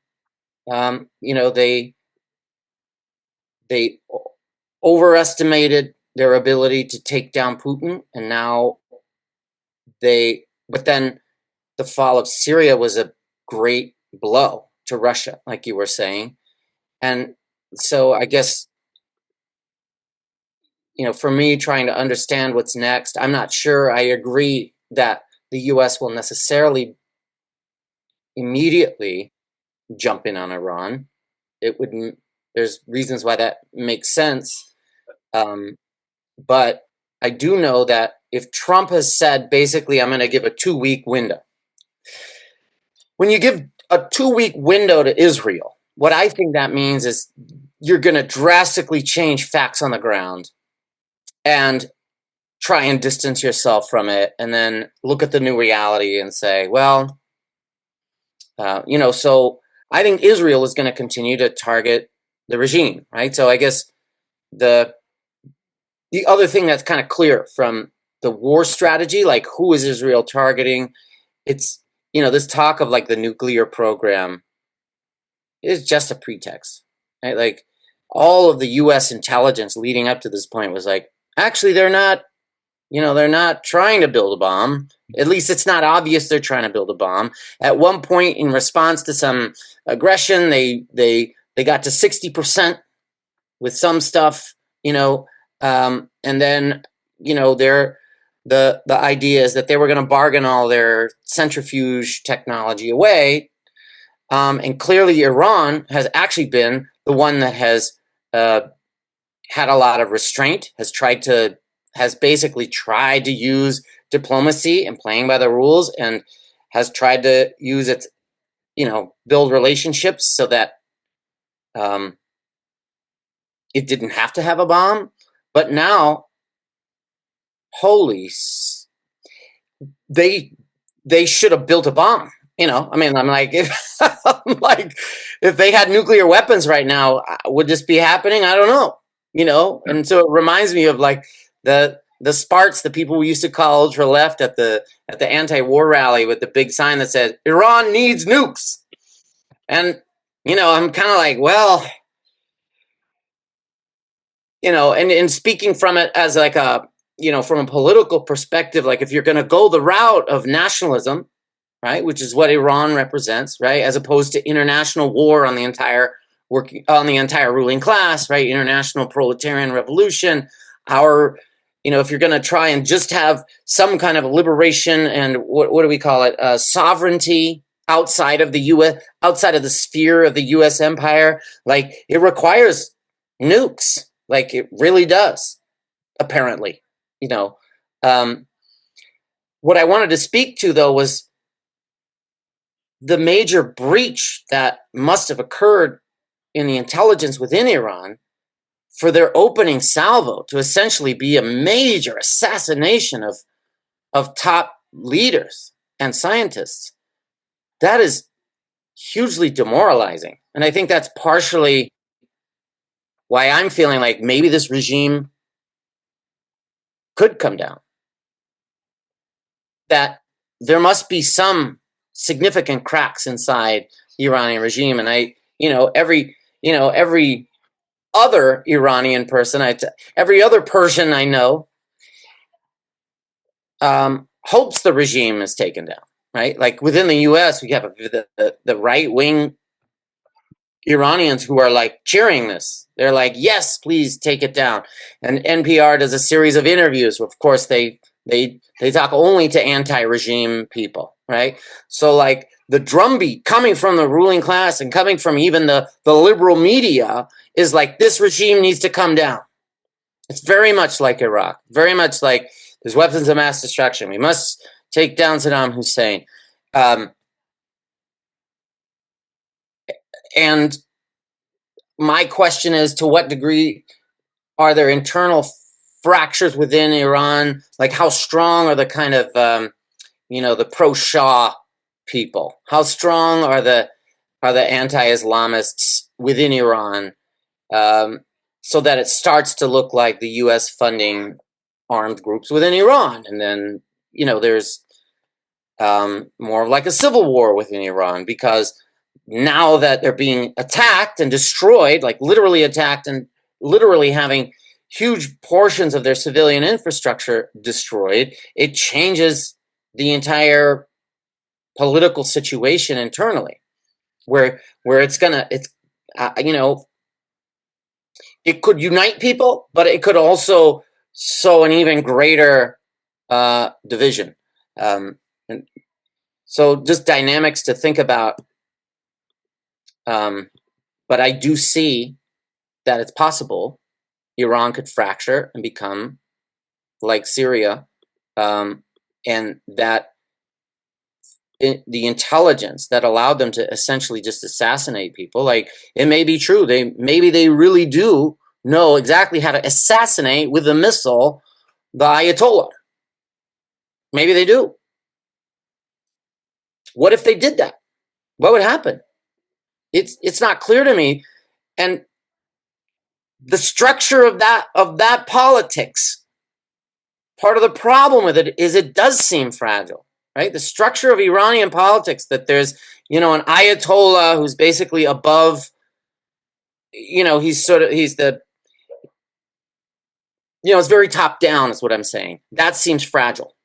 overestimated their ability to take down Putin, and now but then the fall of Syria was a great blow to Russia, like you were saying. And so I guess, for me, trying to understand what's next, I'm not sure I agree that the U.S. will necessarily immediately jump in on Iran. It wouldn't. There's reasons why that makes sense. But I do know that if Trump has said, basically, I'm going to give a 2-week window. When you give a 2-week window to Israel, what I think that means is you're going to drastically change facts on the ground and try and distance yourself from it, and then look at the new reality and say, well, so I think Israel is going to continue to target the regime, right? So I guess the other thing that's kind of clear from the war strategy, like who is Israel targeting? It's, this talk of like the nuclear program is just a pretext, right? Like all of the U.S. intelligence leading up to this point was like, actually, they're not trying to build a bomb. At least it's not obvious they're trying to build a bomb. At one point, in response to some aggression, they got to 60% with some stuff, and then, the idea is that they were going to bargain all their centrifuge technology away. And clearly Iran has actually been the one that has had a lot of restraint, has basically tried to use diplomacy and playing by the rules, and has tried to use its, build relationships so that it didn't have to have a bomb. But now, they should have built a bomb. I'm like, if they had nuclear weapons right now, would this be happening? I don't know. And so it reminds me of like the Sparts, the people we used to call ultra left at the anti-war rally with the big sign that said Iran needs nukes. And I'm kind of like, well, and speaking from it as like a, from a political perspective, like if you're going to go the route of nationalism, right? Which is what Iran represents, right? As opposed to international war on the entire ruling class, right? International proletarian revolution. If you're going to try and just have some kind of liberation and what do we call it? Sovereignty outside of the U.S., outside of the sphere of the U.S. empire, like it requires nukes, like it really does, apparently. What I wanted to speak to, though, was the major breach that must have occurred in the intelligence within Iran for their opening salvo to essentially be a major assassination of top leaders and scientists. That is hugely demoralizing. And I think that's partially why I'm feeling like maybe this regime could come down. That there must be some significant cracks inside the Iranian regime. And every other Iranian person, every other Persian I know, hopes the regime is taken down, right? Like within the U.S., we have the right-wing Iranians who are like cheering this. They're like, yes, please take it down. And NPR does a series of interviews. Of course, they talk only to anti-regime people, right? So like the drumbeat coming from the ruling class and coming from even the liberal media is like, this regime needs to come down. It's very much like Iraq, very much like there's weapons of mass destruction. We must take down Saddam Hussein. And my question is, to what degree are there internal fractures within Iran? Like how strong are the kind of, the pro-Shah people? How strong are the anti-Islamists within Iran? So that it starts to look like the U.S. funding armed groups within Iran. And then, there's more of like a civil war within Iran, because now that they're being attacked and destroyed, like literally attacked and literally having huge portions of their civilian infrastructure destroyed, it changes the entire political situation internally, where it could unite people, but it could also sow an even greater division. And so just dynamics to think about. But I do see that it's possible Iran could fracture and become like Syria, and that the intelligence that allowed them to essentially just assassinate people, like it may be true. Maybe they really do know exactly how to assassinate with a missile the Ayatollah. Maybe they do. What if they did that? What would happen? It's not clear to me. And the structure of that politics, part of the problem with it is it does seem fragile, right? The structure of Iranian politics, that there's, an Ayatollah who's basically above, it's very top down is what I'm saying. That seems fragile.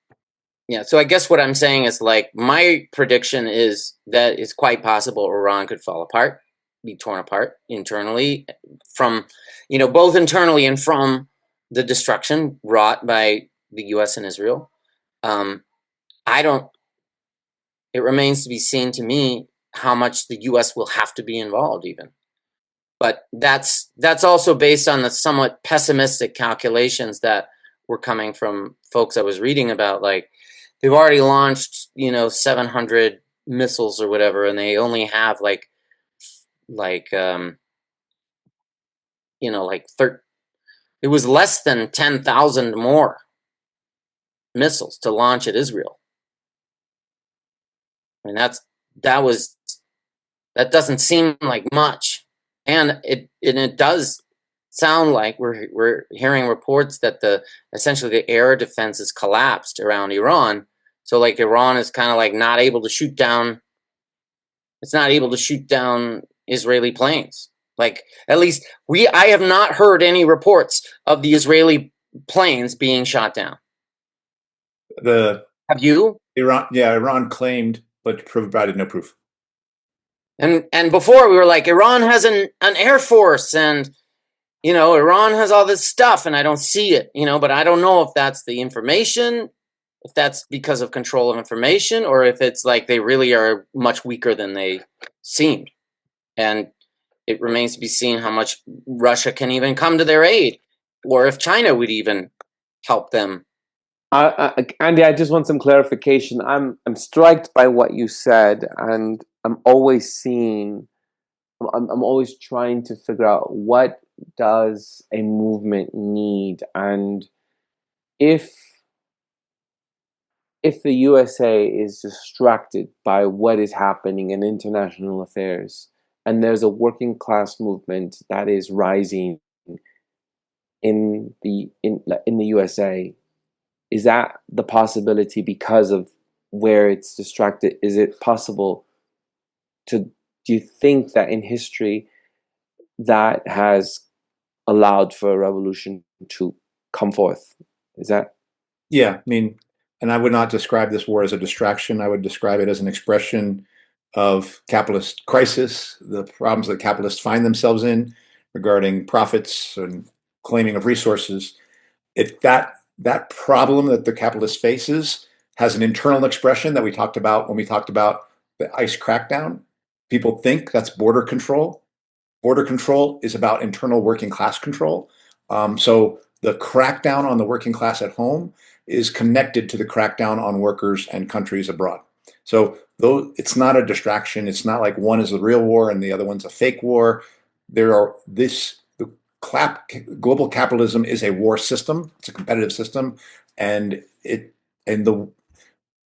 Yeah, so I guess what I'm saying is, like, my prediction is that it's quite possible Iran could fall apart, be torn apart internally from, both internally and from the destruction wrought by the U.S. and Israel. It remains to be seen to me how much the U.S. will have to be involved even. But that's also based on the somewhat pessimistic calculations that were coming from folks I was reading about, like, they've already launched, 700 missiles or whatever, and they only have it was less than 10,000 more missiles to launch at Israel. I mean, that doesn't seem like much, and it does sound like we're hearing reports that essentially the air defense has collapsed around Iran. So like Iran is kind of like not able to shoot down. It's not able to shoot down Israeli planes. Like, at least I have not heard any reports of the Israeli planes being shot down. Have you? Iran claimed but provided no proof. And before we were like, Iran has an air force, and Iran has all this stuff, and I don't see it, but I don't know if that's the information, if that's because of control of information, or if it's like they really are much weaker than they seemed. And it remains to be seen how much Russia can even come to their aid, or if China would even help them. Andy, I just want some clarification. I'm struck by what you said, and I'm always trying to figure out what does a movement need, and if the USA is distracted by what is happening in international affairs, and there's a working class movement that is rising in the USA, is that the possibility because of where it's distracted? Is it possible do you think that in history that has allowed for a revolution to come forth? Is that? Yeah, I mean, and I would not describe this war as a distraction. I would describe it as an expression of capitalist crisis, the problems that capitalists find themselves in regarding profits and claiming of resources. If that problem that the capitalist faces has an internal expression that we talked about when we talked about the ICE crackdown. People think that's border control. Border control is about internal working class control. So the crackdown on the working class at home is connected to the crackdown on workers and countries abroad. So though it's not a distraction, it's not like one is a real war and the other one's a fake war. Global capitalism is a war system. It's a competitive system, and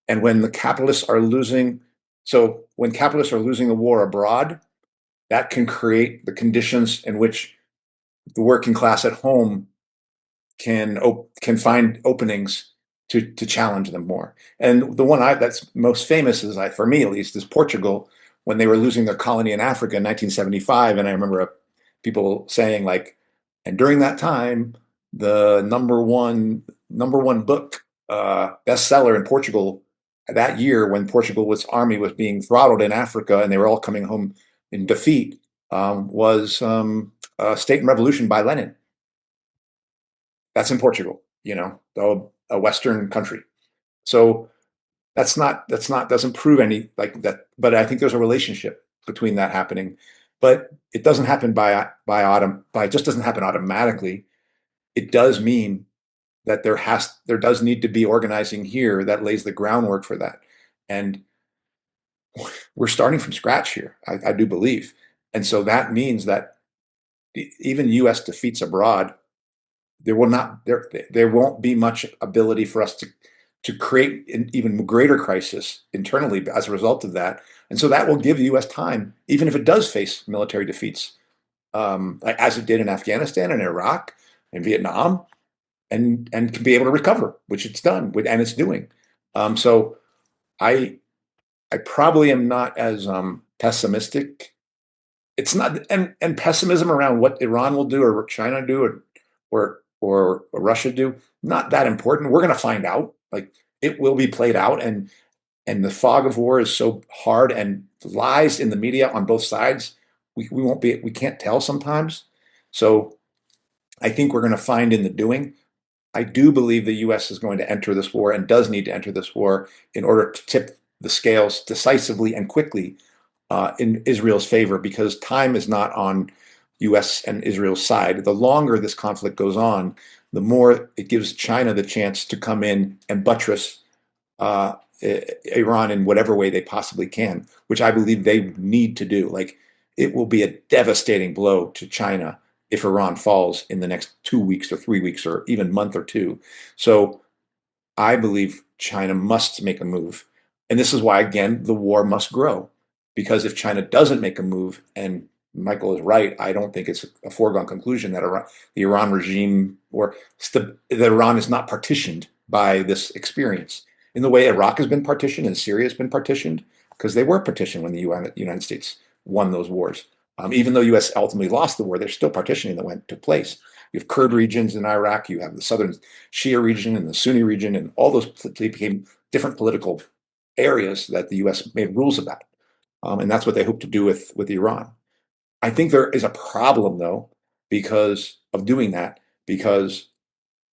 when the capitalists are losing, so when capitalists are losing the war abroad, that can create the conditions in which the working class at home can find openings to challenge them more. And the one that's most famous is, for me at least, is Portugal, when they were losing their colony in Africa in 1975. And I remember people saying like, and during that time, the number one book bestseller in Portugal that year, when Portugal's army was being throttled in Africa and they were all coming home in defeat, was State and Revolution by Lenin. That's in Portugal, a Western country. So doesn't prove any like that. But I think there's a relationship between that happening. But it doesn't happen just doesn't happen automatically. It does mean that there does need to be organizing here that lays the groundwork for that. And we're starting from scratch here, I do believe. And so that means that even U.S. defeats abroad, there won't be much ability for us to create an even greater crisis internally as a result of that. And so that will give the U.S. time, even if it does face military defeats, as it did in Afghanistan and Iraq and Vietnam, and can be able to recover, which it's done and it's doing. So I probably am not as pessimistic. It's not, and pessimism around what Iran will do or China do or Russia do, not that important. We're going to find out. Like, it will be played out, and the fog of war is so hard, and lies in the media on both sides. We can't tell sometimes. So I think we're going to find in the doing. I do believe the U.S. is going to enter this war and does need to enter this war in order to tip the scales decisively and quickly in Israel's favor, because time is not on U.S. and Israel's side. The longer this conflict goes on, the more it gives China the chance to come in and buttress Iran in whatever way they possibly can, which I believe they need to do. Like, it will be a devastating blow to China if Iran falls in the next 2 weeks or 3 weeks or even month or two. So I believe China must make a move. And this is why, again, the war must grow. Because if China doesn't make a move, and Michael is right, I don't think it's a foregone conclusion that the Iran regime that Iran is not partitioned by this experience. In the way Iraq has been partitioned and Syria has been partitioned, because they were partitioned when the United States won those wars. Even though U.S. ultimately lost the war, there's still partitioning that took place. You have Kurd regions in Iraq, you have the southern Shia region and the Sunni region, and all those became different political areas that the U.S. made rules about. And that's what they hope to do with Iran. I think there is a problem, though, because of doing that, because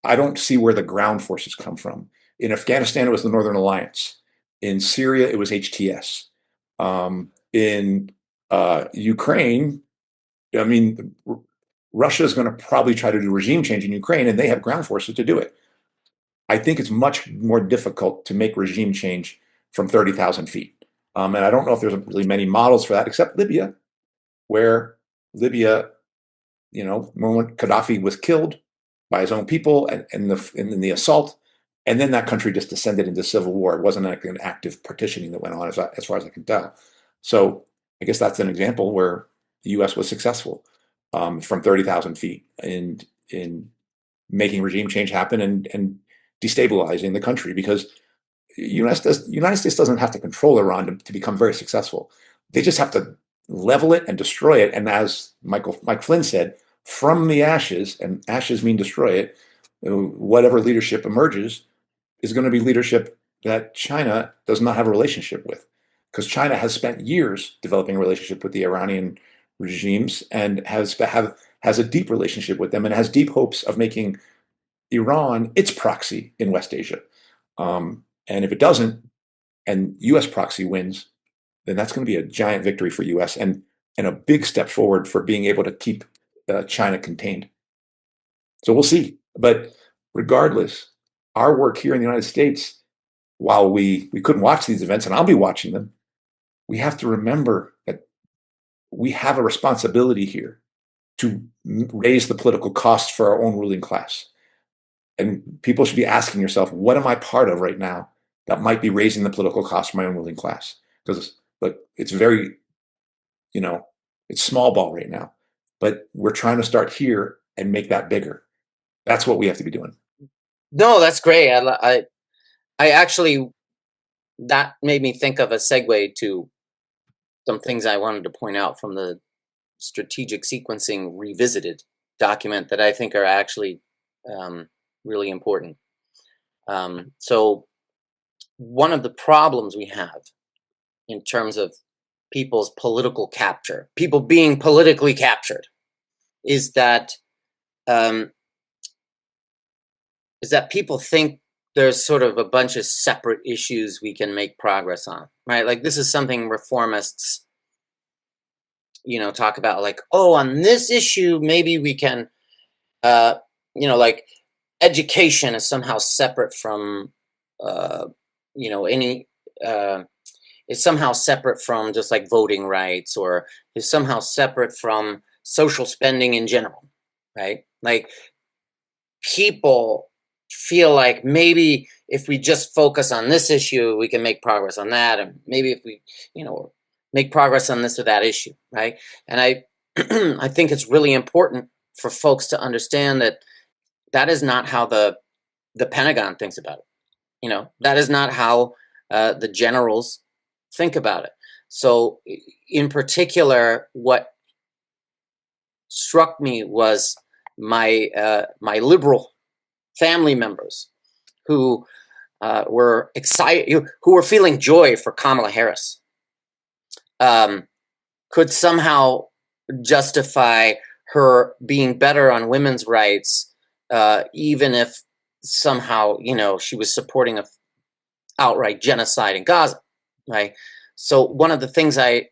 I don't see where the ground forces come from. In Afghanistan, it was the Northern Alliance. In Syria, it was HTS. In Ukraine, I mean, Russia is going to probably try to do regime change in Ukraine, and they have ground forces to do it. I think it's much more difficult to make regime change from 30,000 feet. And I don't know if there's really many models for that, except Libya, where Libya, when Gaddafi was killed by his own people and in the assault, and then that country just descended into civil war. It wasn't like an active partitioning that went on, as far as I can tell. So I guess that's an example where the U.S. was successful from 30,000 feet in making regime change happen and destabilizing the country, because the United States doesn't have to control Iran to become very successful. They just have to level it and destroy it. And as Mike Flynn said, from the ashes, and ashes mean destroy it, whatever leadership emerges is going to be leadership that China does not have a relationship with, because China has spent years developing a relationship with the Iranian regimes and has a deep relationship with them and has deep hopes of making Iran its proxy in West Asia. And if it doesn't, and U.S. proxy wins, then that's going to be a giant victory for U.S. and a big step forward for being able to keep China contained. So we'll see. But regardless, our work here in the United States, while we couldn't watch these events, and I'll be watching them, we have to remember that we have a responsibility here to raise the political cost for our own ruling class. And people should be asking yourself, what am I part of right now that might be raising the political cost for my own ruling class? Because it's very, it's small ball right now. But we're trying to start here and make that bigger. That's what we have to be doing. No, that's great. I actually, that made me think of a segue to some things I wanted to point out from the Strategic Sequencing Revisited document that I think are actually really important. So one of the problems we have in terms of people's political capture, people being politically captured, is that people think there's sort of a bunch of separate issues we can make progress on, right? Like this is something reformists, talk about, like, oh, on this issue, maybe we can, like education is somehow separate from, any, it's somehow separate from just like voting rights, or is somehow separate from social spending in general, right? Like people feel like maybe if we just focus on this issue, we can make progress on that. And maybe if we, make progress on this or that issue, right? And I, I think it's really important for folks to understand that that is not how the Pentagon thinks about it. That is not how the generals think about it. So in particular, what struck me was my liberal family members who were excited, who were feeling joy for Kamala Harris, could somehow justify her being better on women's rights, even if somehow, she was supporting a outright genocide in Gaza, right? So one of the things I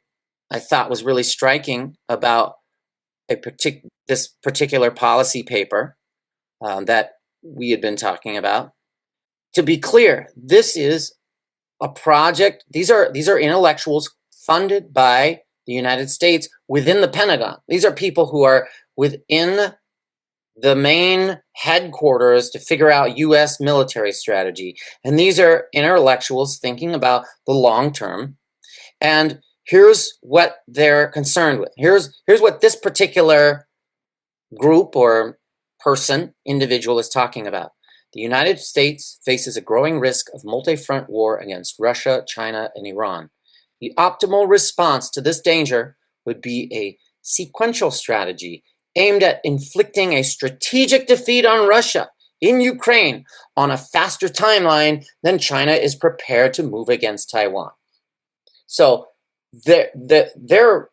thought was really striking about this particular policy paper that we had been talking about. To be clear, this is a project. These are intellectuals funded by the United States within the Pentagon. These are people who are within the main headquarters to figure out U.S. military strategy. And these are intellectuals thinking about the long term. And here's what they're concerned with. Here's what this particular group or individual is talking about. The United States faces a growing risk of multi-front war against Russia, China, and Iran. The optimal response to this danger would be a sequential strategy aimed at inflicting a strategic defeat on Russia in Ukraine on a faster timeline than China is prepared to move against Taiwan. So their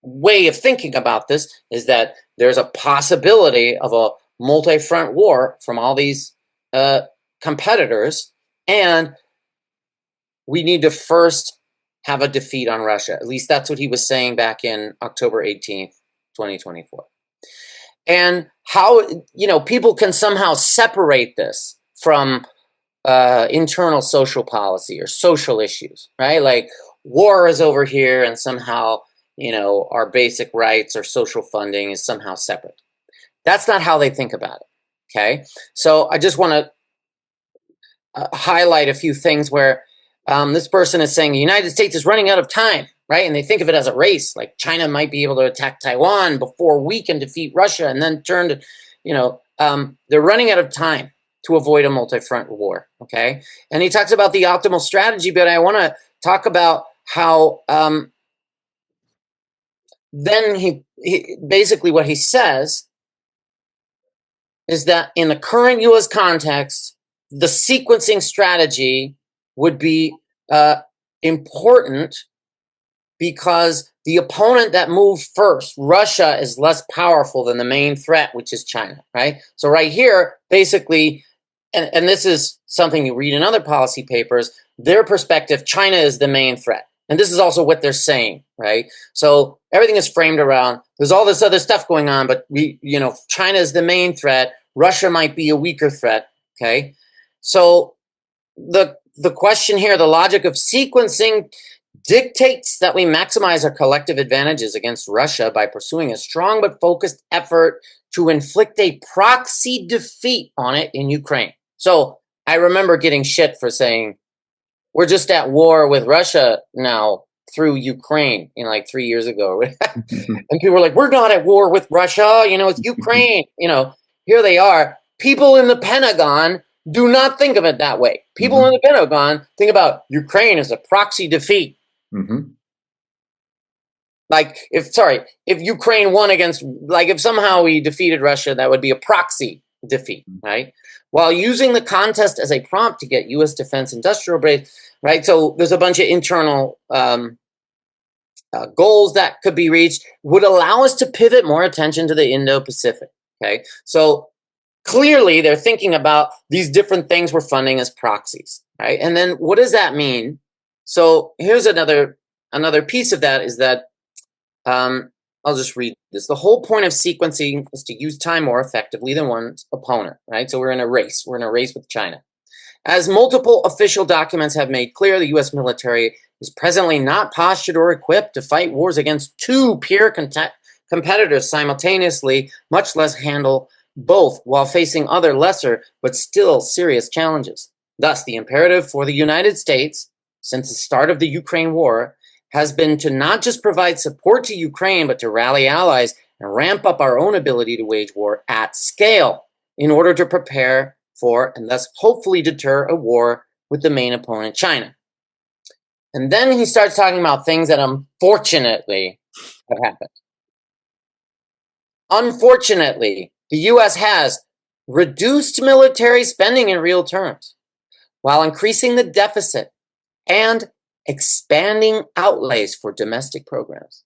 way of thinking about this is that there's a possibility of a multi-front war from all these competitors, and we need to first have a defeat on Russia. At least that's what he was saying back in October 18th, 2024. And how, people can somehow separate this from internal social policy or social issues, right? Like war is over here and somehow, our basic rights or social funding is somehow separate. That's not how they think about it, okay? So I just want to highlight a few things where this person is saying the United States is running out of time, right? And they think of it as a race, like China might be able to attack Taiwan before we can defeat Russia and then turn to, they're running out of time to avoid a multi-front war, okay? And he talks about the optimal strategy, but I want to talk about how then he basically what he says is that in the current U.S. context, the sequencing strategy would be important because the opponent that moved first, Russia, is less powerful than the main threat, which is China, right? So right here, basically, and this is something you read in other policy papers, their perspective, China is the main threat. And this is also what they're saying, right? So everything is framed around, there's all this other stuff going on, but China is the main threat. Russia might be a weaker threat, okay? So the question here, the logic of sequencing dictates that we maximize our collective advantages against Russia by pursuing a strong but focused effort to inflict a proxy defeat on it in Ukraine. So I remember getting shit for saying, we're just at war with Russia now through Ukraine, like 3 years ago. And people were like, we're not at war with Russia, it's Ukraine. Here they are. People in the Pentagon do not think of it that way. People in the Pentagon think about Ukraine as a proxy defeat. Mm-hmm. Like if Ukraine won against, like if somehow we defeated Russia, that would be a proxy defeat, right? While using the contest as a prompt to get U.S. defense industrial base, right? So there's a bunch of internal goals that could be reached, would allow us to pivot more attention to the Indo-Pacific, okay? So clearly they're thinking about these different things we're funding as proxies, right? And then what does that mean? So here's another piece of that is that, I'll just read this. The whole point of sequencing is to use time more effectively than one's opponent, right? So we're in a race. We're in a race with China. As multiple official documents have made clear, the U.S. military is presently not postured or equipped to fight wars against two peer competitors simultaneously, much less handle both while facing other lesser but still serious challenges. Thus, the imperative for the United States since the start of the Ukraine war has been to not just provide support to Ukraine, but to rally allies and ramp up our own ability to wage war at scale in order to prepare for and thus hopefully deter a war with the main opponent, China. And then he starts talking about things that unfortunately have happened. Unfortunately, the U.S. has reduced military spending in real terms while increasing the deficit and expanding outlays for domestic programs.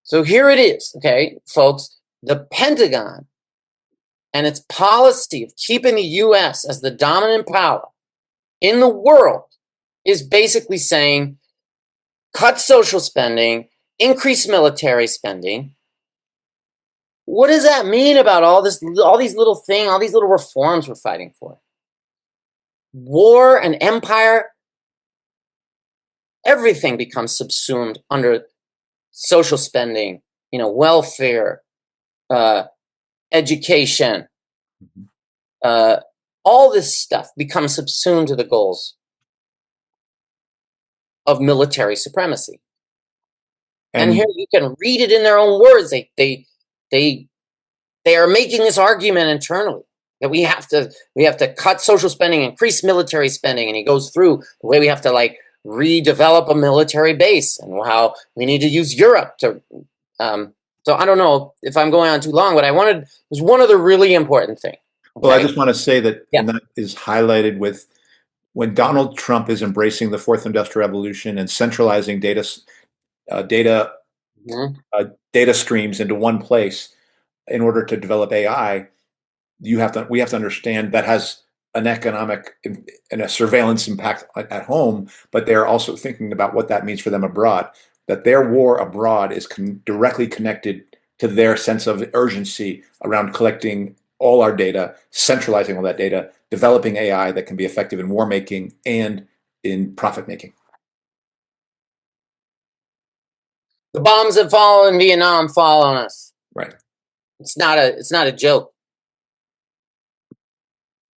So here it is, okay, folks. The Pentagon and its policy of keeping the U.S. as the dominant power in the world is basically saying, cut social spending, increase military spending. What does that mean about all these little things, all these little reforms we're fighting for? War and empire, everything becomes subsumed under social spending, welfare, education, all this stuff becomes subsumed to the goals of military supremacy. And here you can read it in their own words. They are making this argument internally that we have to cut social spending, increase military spending, and he goes through the way we have to redevelop a military base and how we need to use Europe to So I don't know if I'm going on too long, but I wanted was one of the really important things. Well, I just want to say that, Yeah. and that is highlighted with when Donald Trump is embracing the fourth industrial revolution and centralizing data streams into one place in order to develop AI. We have to understand that has an economic and a surveillance impact at home, but they're also thinking about what that means for them abroad. That their war abroad is directly connected to their sense of urgency around collecting all our data, centralizing all that data, developing AI that can be effective in war making and in profit making. The bombs that fall in Vietnam fall on us. Right. It's not a joke.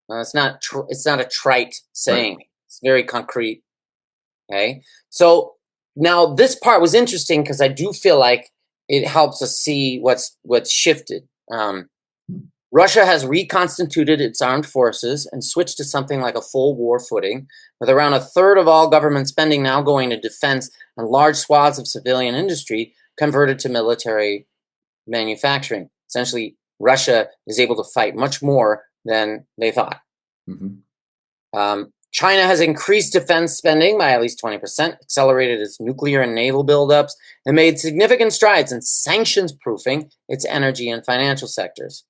It's not a trite saying. Right. It's very concrete. Okay. So now this part was interesting because I do feel like it helps us see what's shifted. Russia has reconstituted its armed forces and switched to something like a full war footing, with around a third of all government spending now going to defense and large swaths of civilian industry converted to military manufacturing. Essentially, Russia is able to fight much more than they thought. Mm-hmm. China has increased defense spending by at least 20%, accelerated its nuclear and naval buildups, and made significant strides in sanctions-proofing its energy and financial sectors.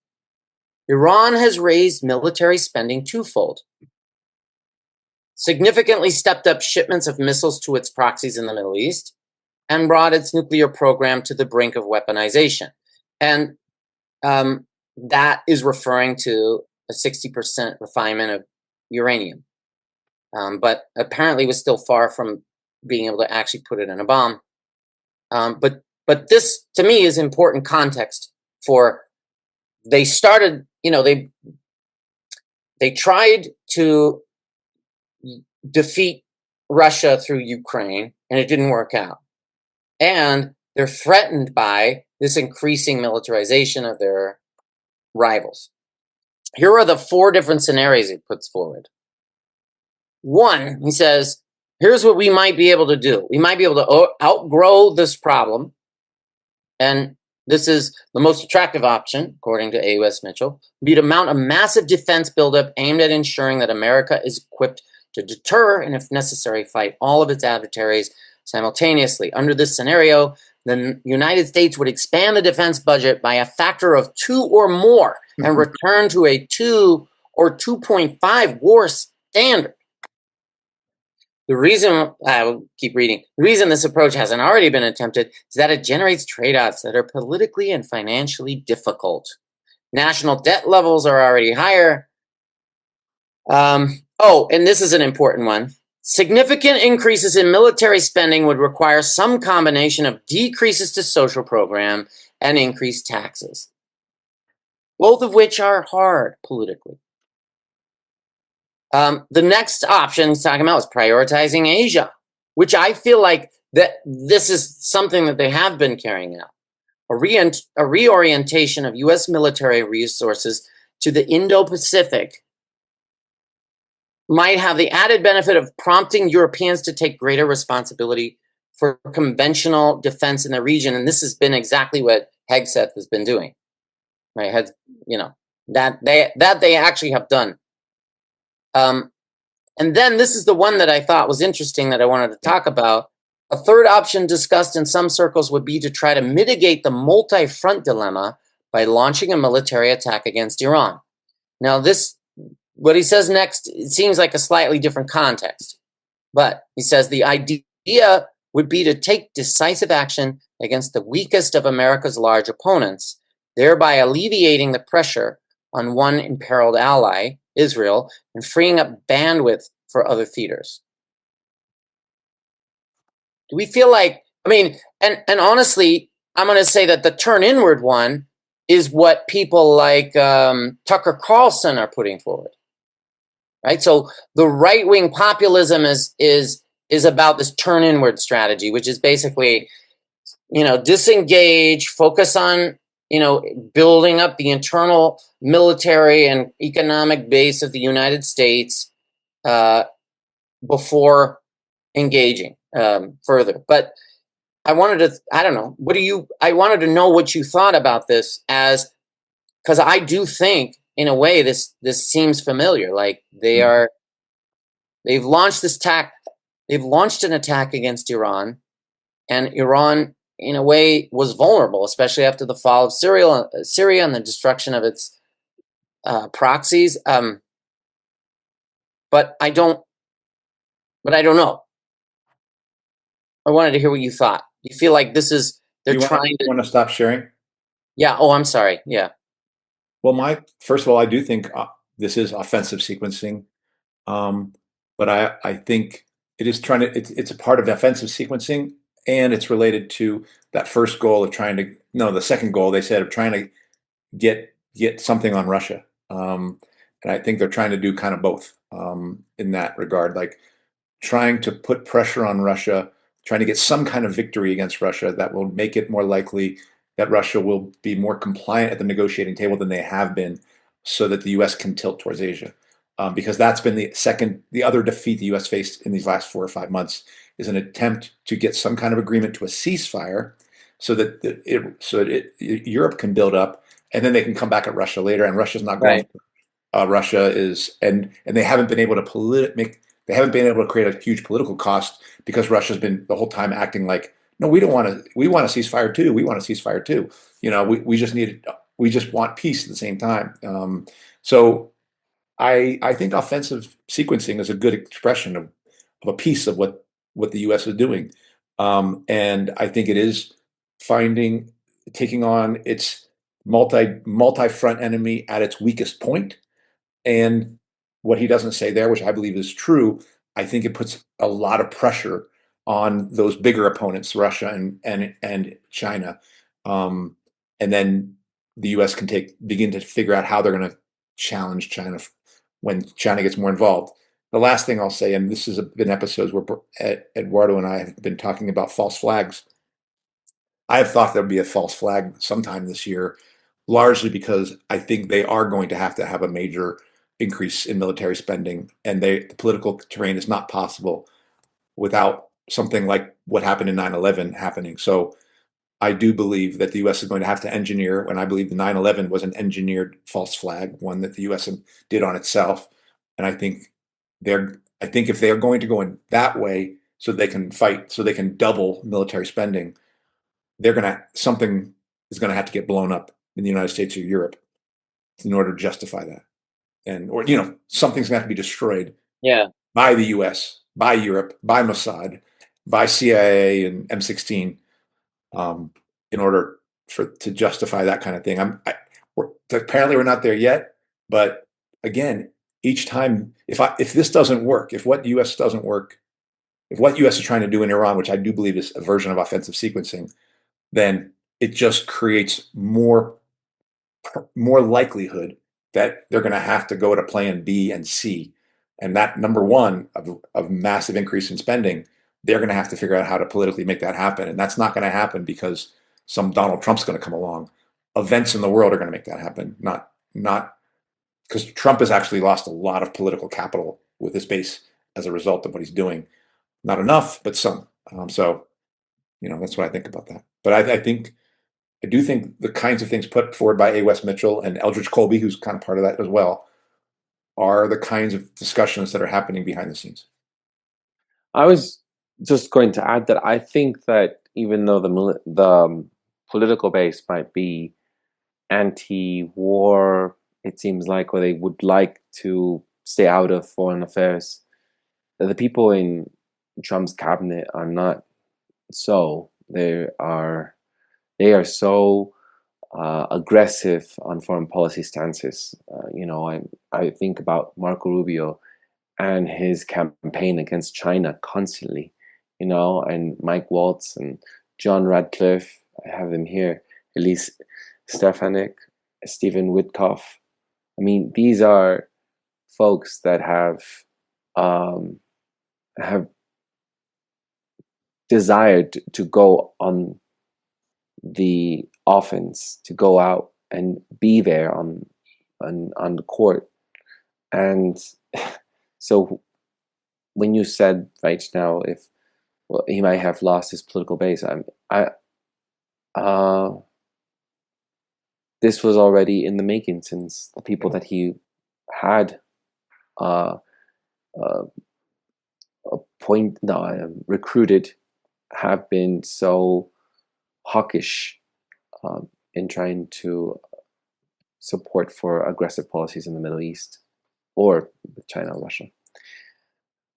Iran has raised military spending twofold, significantly stepped up shipments of missiles to its proxies in the Middle East, and brought its nuclear program to the brink of weaponization. And that is referring to a 60% refinement of uranium. But apparently was still far from being able to actually put it in a bomb. But this, to me, is important context for they started, they tried to defeat Russia through Ukraine, and it didn't work out. And they're threatened by this increasing militarization of their rivals. Here are the 4 different scenarios he puts forward. 1, he says, here's what we might be able to do. We might be able to outgrow this problem. And this is the most attractive option, according to A.U.S. Mitchell, be to mount a massive defense buildup aimed at ensuring that America is equipped to deter and, if necessary, fight all of its adversaries simultaneously. Under this scenario, the United States would expand the defense budget by a factor of 2 or more and return to a 2 or 2.5 war standard. The reason, I will keep reading, the reason this approach hasn't already been attempted is that it generates trade-offs that are politically and financially difficult. National debt levels are already higher. And this is an important one. Significant increases in military spending would require some combination of decreases to social program and increased taxes, both of which are hard politically. The next option he's talking about is prioritizing Asia, which I feel like that this is something that they have been carrying out. A reorientation of U.S. military resources to the Indo-Pacific might have the added benefit of prompting Europeans to take greater responsibility for conventional defense in the region. And this has been exactly what Hegseth has been doing, right? That they actually have done. And then this is the one that I thought was interesting that I wanted to talk about. A third option discussed in some circles would be to try to mitigate the multi-front dilemma by launching a military attack against Iran. Now, what he says next, it seems like a slightly different context. But he says the idea would be to take decisive action against the weakest of America's large opponents, thereby alleviating the pressure on one imperiled ally, Israel, and freeing up bandwidth for other theaters. Do we feel like, and honestly, I'm going to say that the turn inward one is what people like Tucker Carlson are putting forward. Right, so the right-wing populism is about this turn inward strategy, which is basically, disengage, focus on, building up the internal military and economic base of the United States before engaging further. But I don't know, I wanted to know what you thought about this, because I do think, in a way, this seems familiar. Like they've launched they've launched an attack against Iran, and Iran, in a way, was vulnerable, especially after the fall of Syria and the destruction of its proxies. But I don't know. I wanted to hear what you thought. Do you feel like they're trying to? Want to stop sharing? Yeah. Oh, I'm sorry. Yeah. Well, first of all, I do think this is offensive sequencing, but I think it is trying to. It's a part of the offensive sequencing, and it's related to that first goal of trying to. No, the second goal they said of trying to get something on Russia, and I think they're trying to do kind of both in that regard, like trying to put pressure on Russia, trying to get some kind of victory against Russia that will make it more likely that Russia will be more compliant at the negotiating table than they have been, so that the U.S. can tilt towards Asia. Because that's been the other defeat the U.S. faced in these last 4 or 5 months is an attempt to get some kind of agreement to a ceasefire, so that Europe can build up, and then they can come back at Russia later. And Russia's not going. Right. Russia is, and they haven't been able to they haven't been able to create a huge political cost, because Russia's been the whole time acting like, no, we don't want to. We want a ceasefire too. We want a ceasefire too. We just want peace at the same time. So I think offensive sequencing is a good expression of a piece of what the U.S. is doing, and I think it is taking on its multi front enemy at its weakest point. And what he doesn't say there, which I believe is true, I think it puts a lot of pressure on those bigger opponents, Russia and China, and then the U.S. can begin to figure out how they're going to challenge China when China gets more involved. The last thing I'll say, and this has been episodes where Eduardo and I have been talking about false flags. I have thought there would be a false flag sometime this year, largely because I think they are going to have a major increase in military spending, and the political terrain is not possible without something like what happened in 9/11 happening. So I do believe that the U.S. is going to have to engineer, and I believe the 9/11 was an engineered false flag, one that the U.S. did on itself. And I think if they are going to go in that way, so they can fight, so they can double military spending, something is going to have to get blown up in the United States or Europe in order to justify that, or something's going to have to be destroyed. Yeah. By the U.S., by Europe, by Mossad, by CIA and M16, in order to justify that kind of thing. Apparently we're not there yet, but again, each time, if this doesn't work, if what U.S. doesn't work, if what U.S. is trying to do in Iran, which I do believe is a version of offensive sequencing, then it just creates more likelihood that they're going to have to go to plan B and C. And that number one of massive increase in spending, they're going to have to figure out how to politically make that happen. And that's not going to happen because some Donald Trump's going to come along. Events in the world are going to make that happen, not because Trump has actually lost a lot of political capital with his base as a result of what he's doing. Not enough, but some. So, that's what I think about that. But I do think the kinds of things put forward by A. Wes Mitchell and Eldridge Colby, who's kind of part of that as well, are the kinds of discussions that are happening behind the scenes. I was just going to add that I think that even though the political base might be anti-war, it seems like, or they would like to stay out of foreign affairs, that the people in Trump's cabinet are not so. They are so aggressive on foreign policy stances. I think about Marco Rubio and his campaign against China constantly, and Mike Waltz and John Radcliffe. I have them here. Elise Stefanik, Stephen Witkoff. I mean, these are folks that have desired to go on the offense, to go out and be there on the court. And so when you said right now, if well, he might have lost his political base. This was already in the making, since the people that he had recruited have been so hawkish in trying to support for aggressive policies in the Middle East or with China or Russia.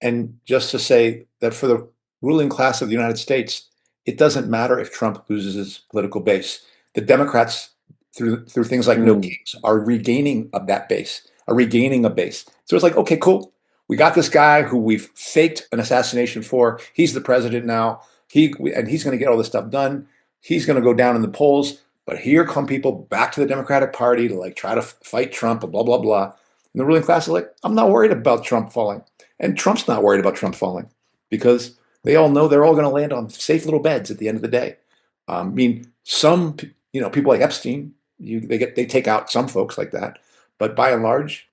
And just to say that for the ruling class of the United States, it doesn't matter if Trump loses his political base. The Democrats, through things like No Kings, are regaining that base, are regaining a base. So it's like, okay, cool. We got this guy who we've faked an assassination for. He's the president now. He's going to get all this stuff done. He's going to go down in the polls. But here come people back to the Democratic Party to like try to fight Trump and blah, blah, blah. And the ruling class is like, I'm not worried about Trump falling. And Trump's not worried about Trump falling because they all know they're all going to land on safe little beds at the end of the day. I mean, some people like Epstein, they take out some folks like that, but by and large,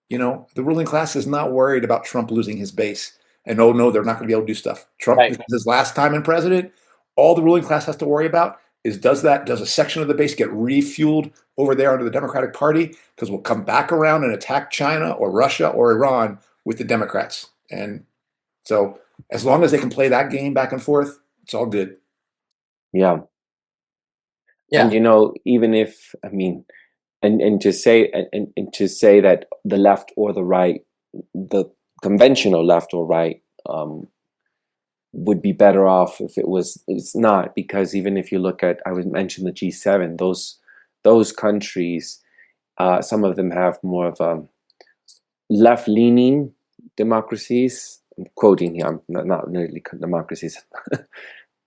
the ruling class is not worried about Trump losing his base. And oh no, they're not going to be able to do stuff. Trump, Right. This is his last time in president. All the ruling class has to worry about is does a section of the base get refueled over there under the Democratic Party? Because we'll come back around and attack China or Russia or Iran with the Democrats. And so as long as they can play that game back and forth, it's all good. Yeah. Yeah. And even if, I mean, and to say that the left or the right, the conventional left or right, would be better off if it's not, because even if you look at, I would mention the G7, those countries, some of them have more of a left-leaning democracies. I'm quoting here, I'm not really democracies,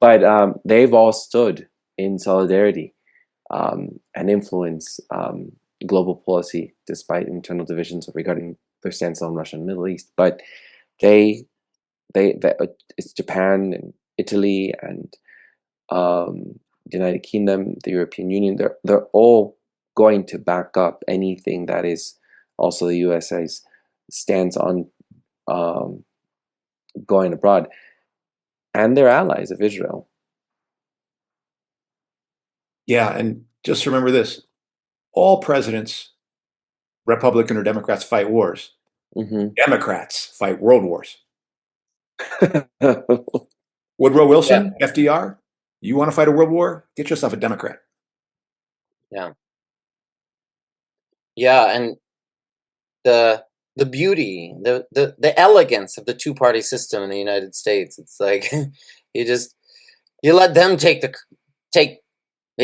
but they've all stood in solidarity and influence global policy despite internal divisions regarding their stance on Russia and the Middle East. But it's Japan and Italy and the United Kingdom, the European Union. They're all going to back up anything that is also the USA's stance on going abroad, and they're allies of Israel. Yeah, and just remember this: all presidents, Republican or Democrats, fight wars. Mm-hmm. Democrats fight world wars. Woodrow Wilson, FDR, you want to fight a world war? Get yourself a Democrat. Yeah. Yeah, and the beauty, the elegance of the two-party system in the United States. It's like you let them take the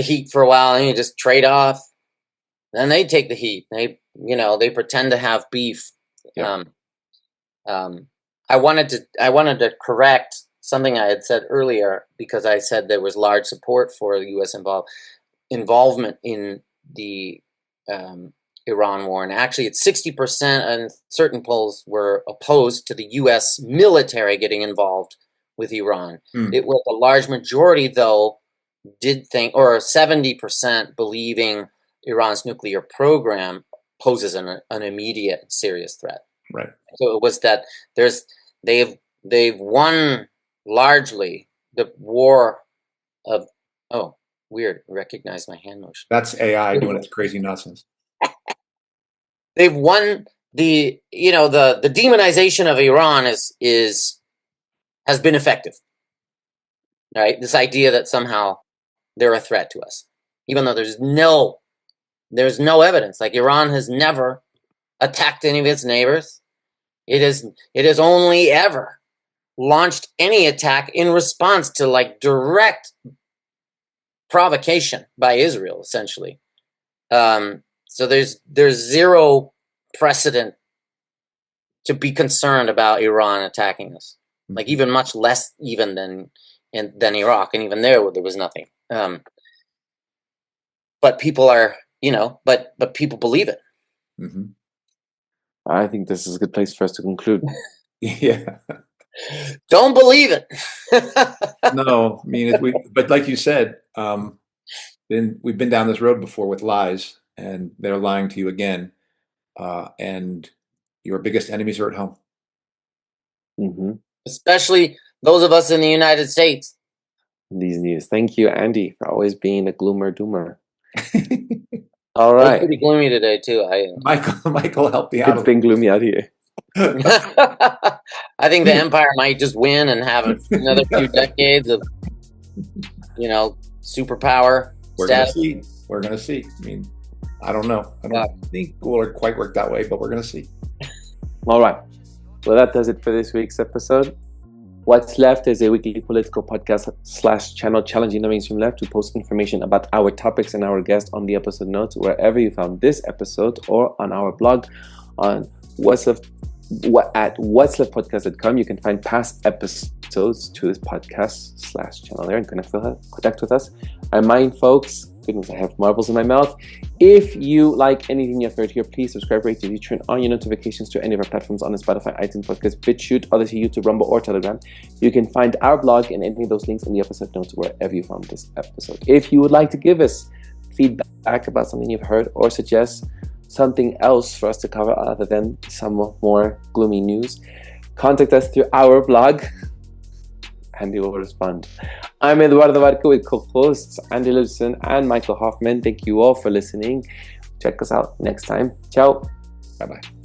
heat for a while, and you just trade off. Then they take the heat. They pretend to have beef. Yeah. I wanted to correct something I had said earlier, because I said there was large support for the U.S. involvement in the Iran war, and actually it's 60%, and certain polls were opposed to the U.S. military getting involved with Iran. It was a large majority, though, did think, or 70% believing Iran's nuclear program poses an immediate serious threat. Right. So it was that they've won largely the war of, oh, weird, recognize my hand motion. That's AI doing its crazy nonsense. They've won the demonization of Iran has been effective. Right? This idea that somehow they're a threat to us, even though there's no evidence. Like, Iran has never attacked any of its neighbors. It has only ever launched any attack in response to like direct provocation by Israel, essentially. So there's zero precedent to be concerned about Iran attacking us. Like, even much less even than Iraq, and even there was nothing. But people are, but people believe it. Mm-hmm. I think this is a good place for us to conclude. Yeah. Don't believe it. No, I mean, but like you said, we've been down this road before with lies, and they're lying to you again. And your biggest enemies are at home. Mm-hmm. Especially Those of us in the United States. These news. Thank you, Andy, for always being a gloomer doomer. All It was right. pretty gloomy today too. Michael helped me out. It's been gloomy out here. I think the Empire might just win and have another few decades of, superpower We're gonna status. see. We're gonna see. I mean, I don't know. I don't think it will quite work that way, but we're gonna see. All right. Well, that does it for this week's episode. What's Left is a weekly political podcast / channel challenging the mainstream left to post information about our topics and our guests on the episode notes wherever you found this episode or on our blog on at what'sleftpodcast.com. You can find past episodes to this podcast / channel there and connect with us. I mind, folks, goodness, I have marbles in my mouth. If you like anything you've heard here, please subscribe, rate, review, turn on your notifications to any of our platforms on the Spotify, iTunes, Podcast, BitChute, Odyssey, YouTube, Rumble, or Telegram. You can find our blog and any of those links in the episode notes wherever you found this episode. If you would like to give us feedback about something you've heard or suggest something else for us to cover other than some more gloomy news, contact us through our blog. Andy will respond. I'm Eduardo Barca with co-hosts Andy Lipson and Michael Hoffman. Thank you all for listening. Check us out next time. Ciao. Bye-bye.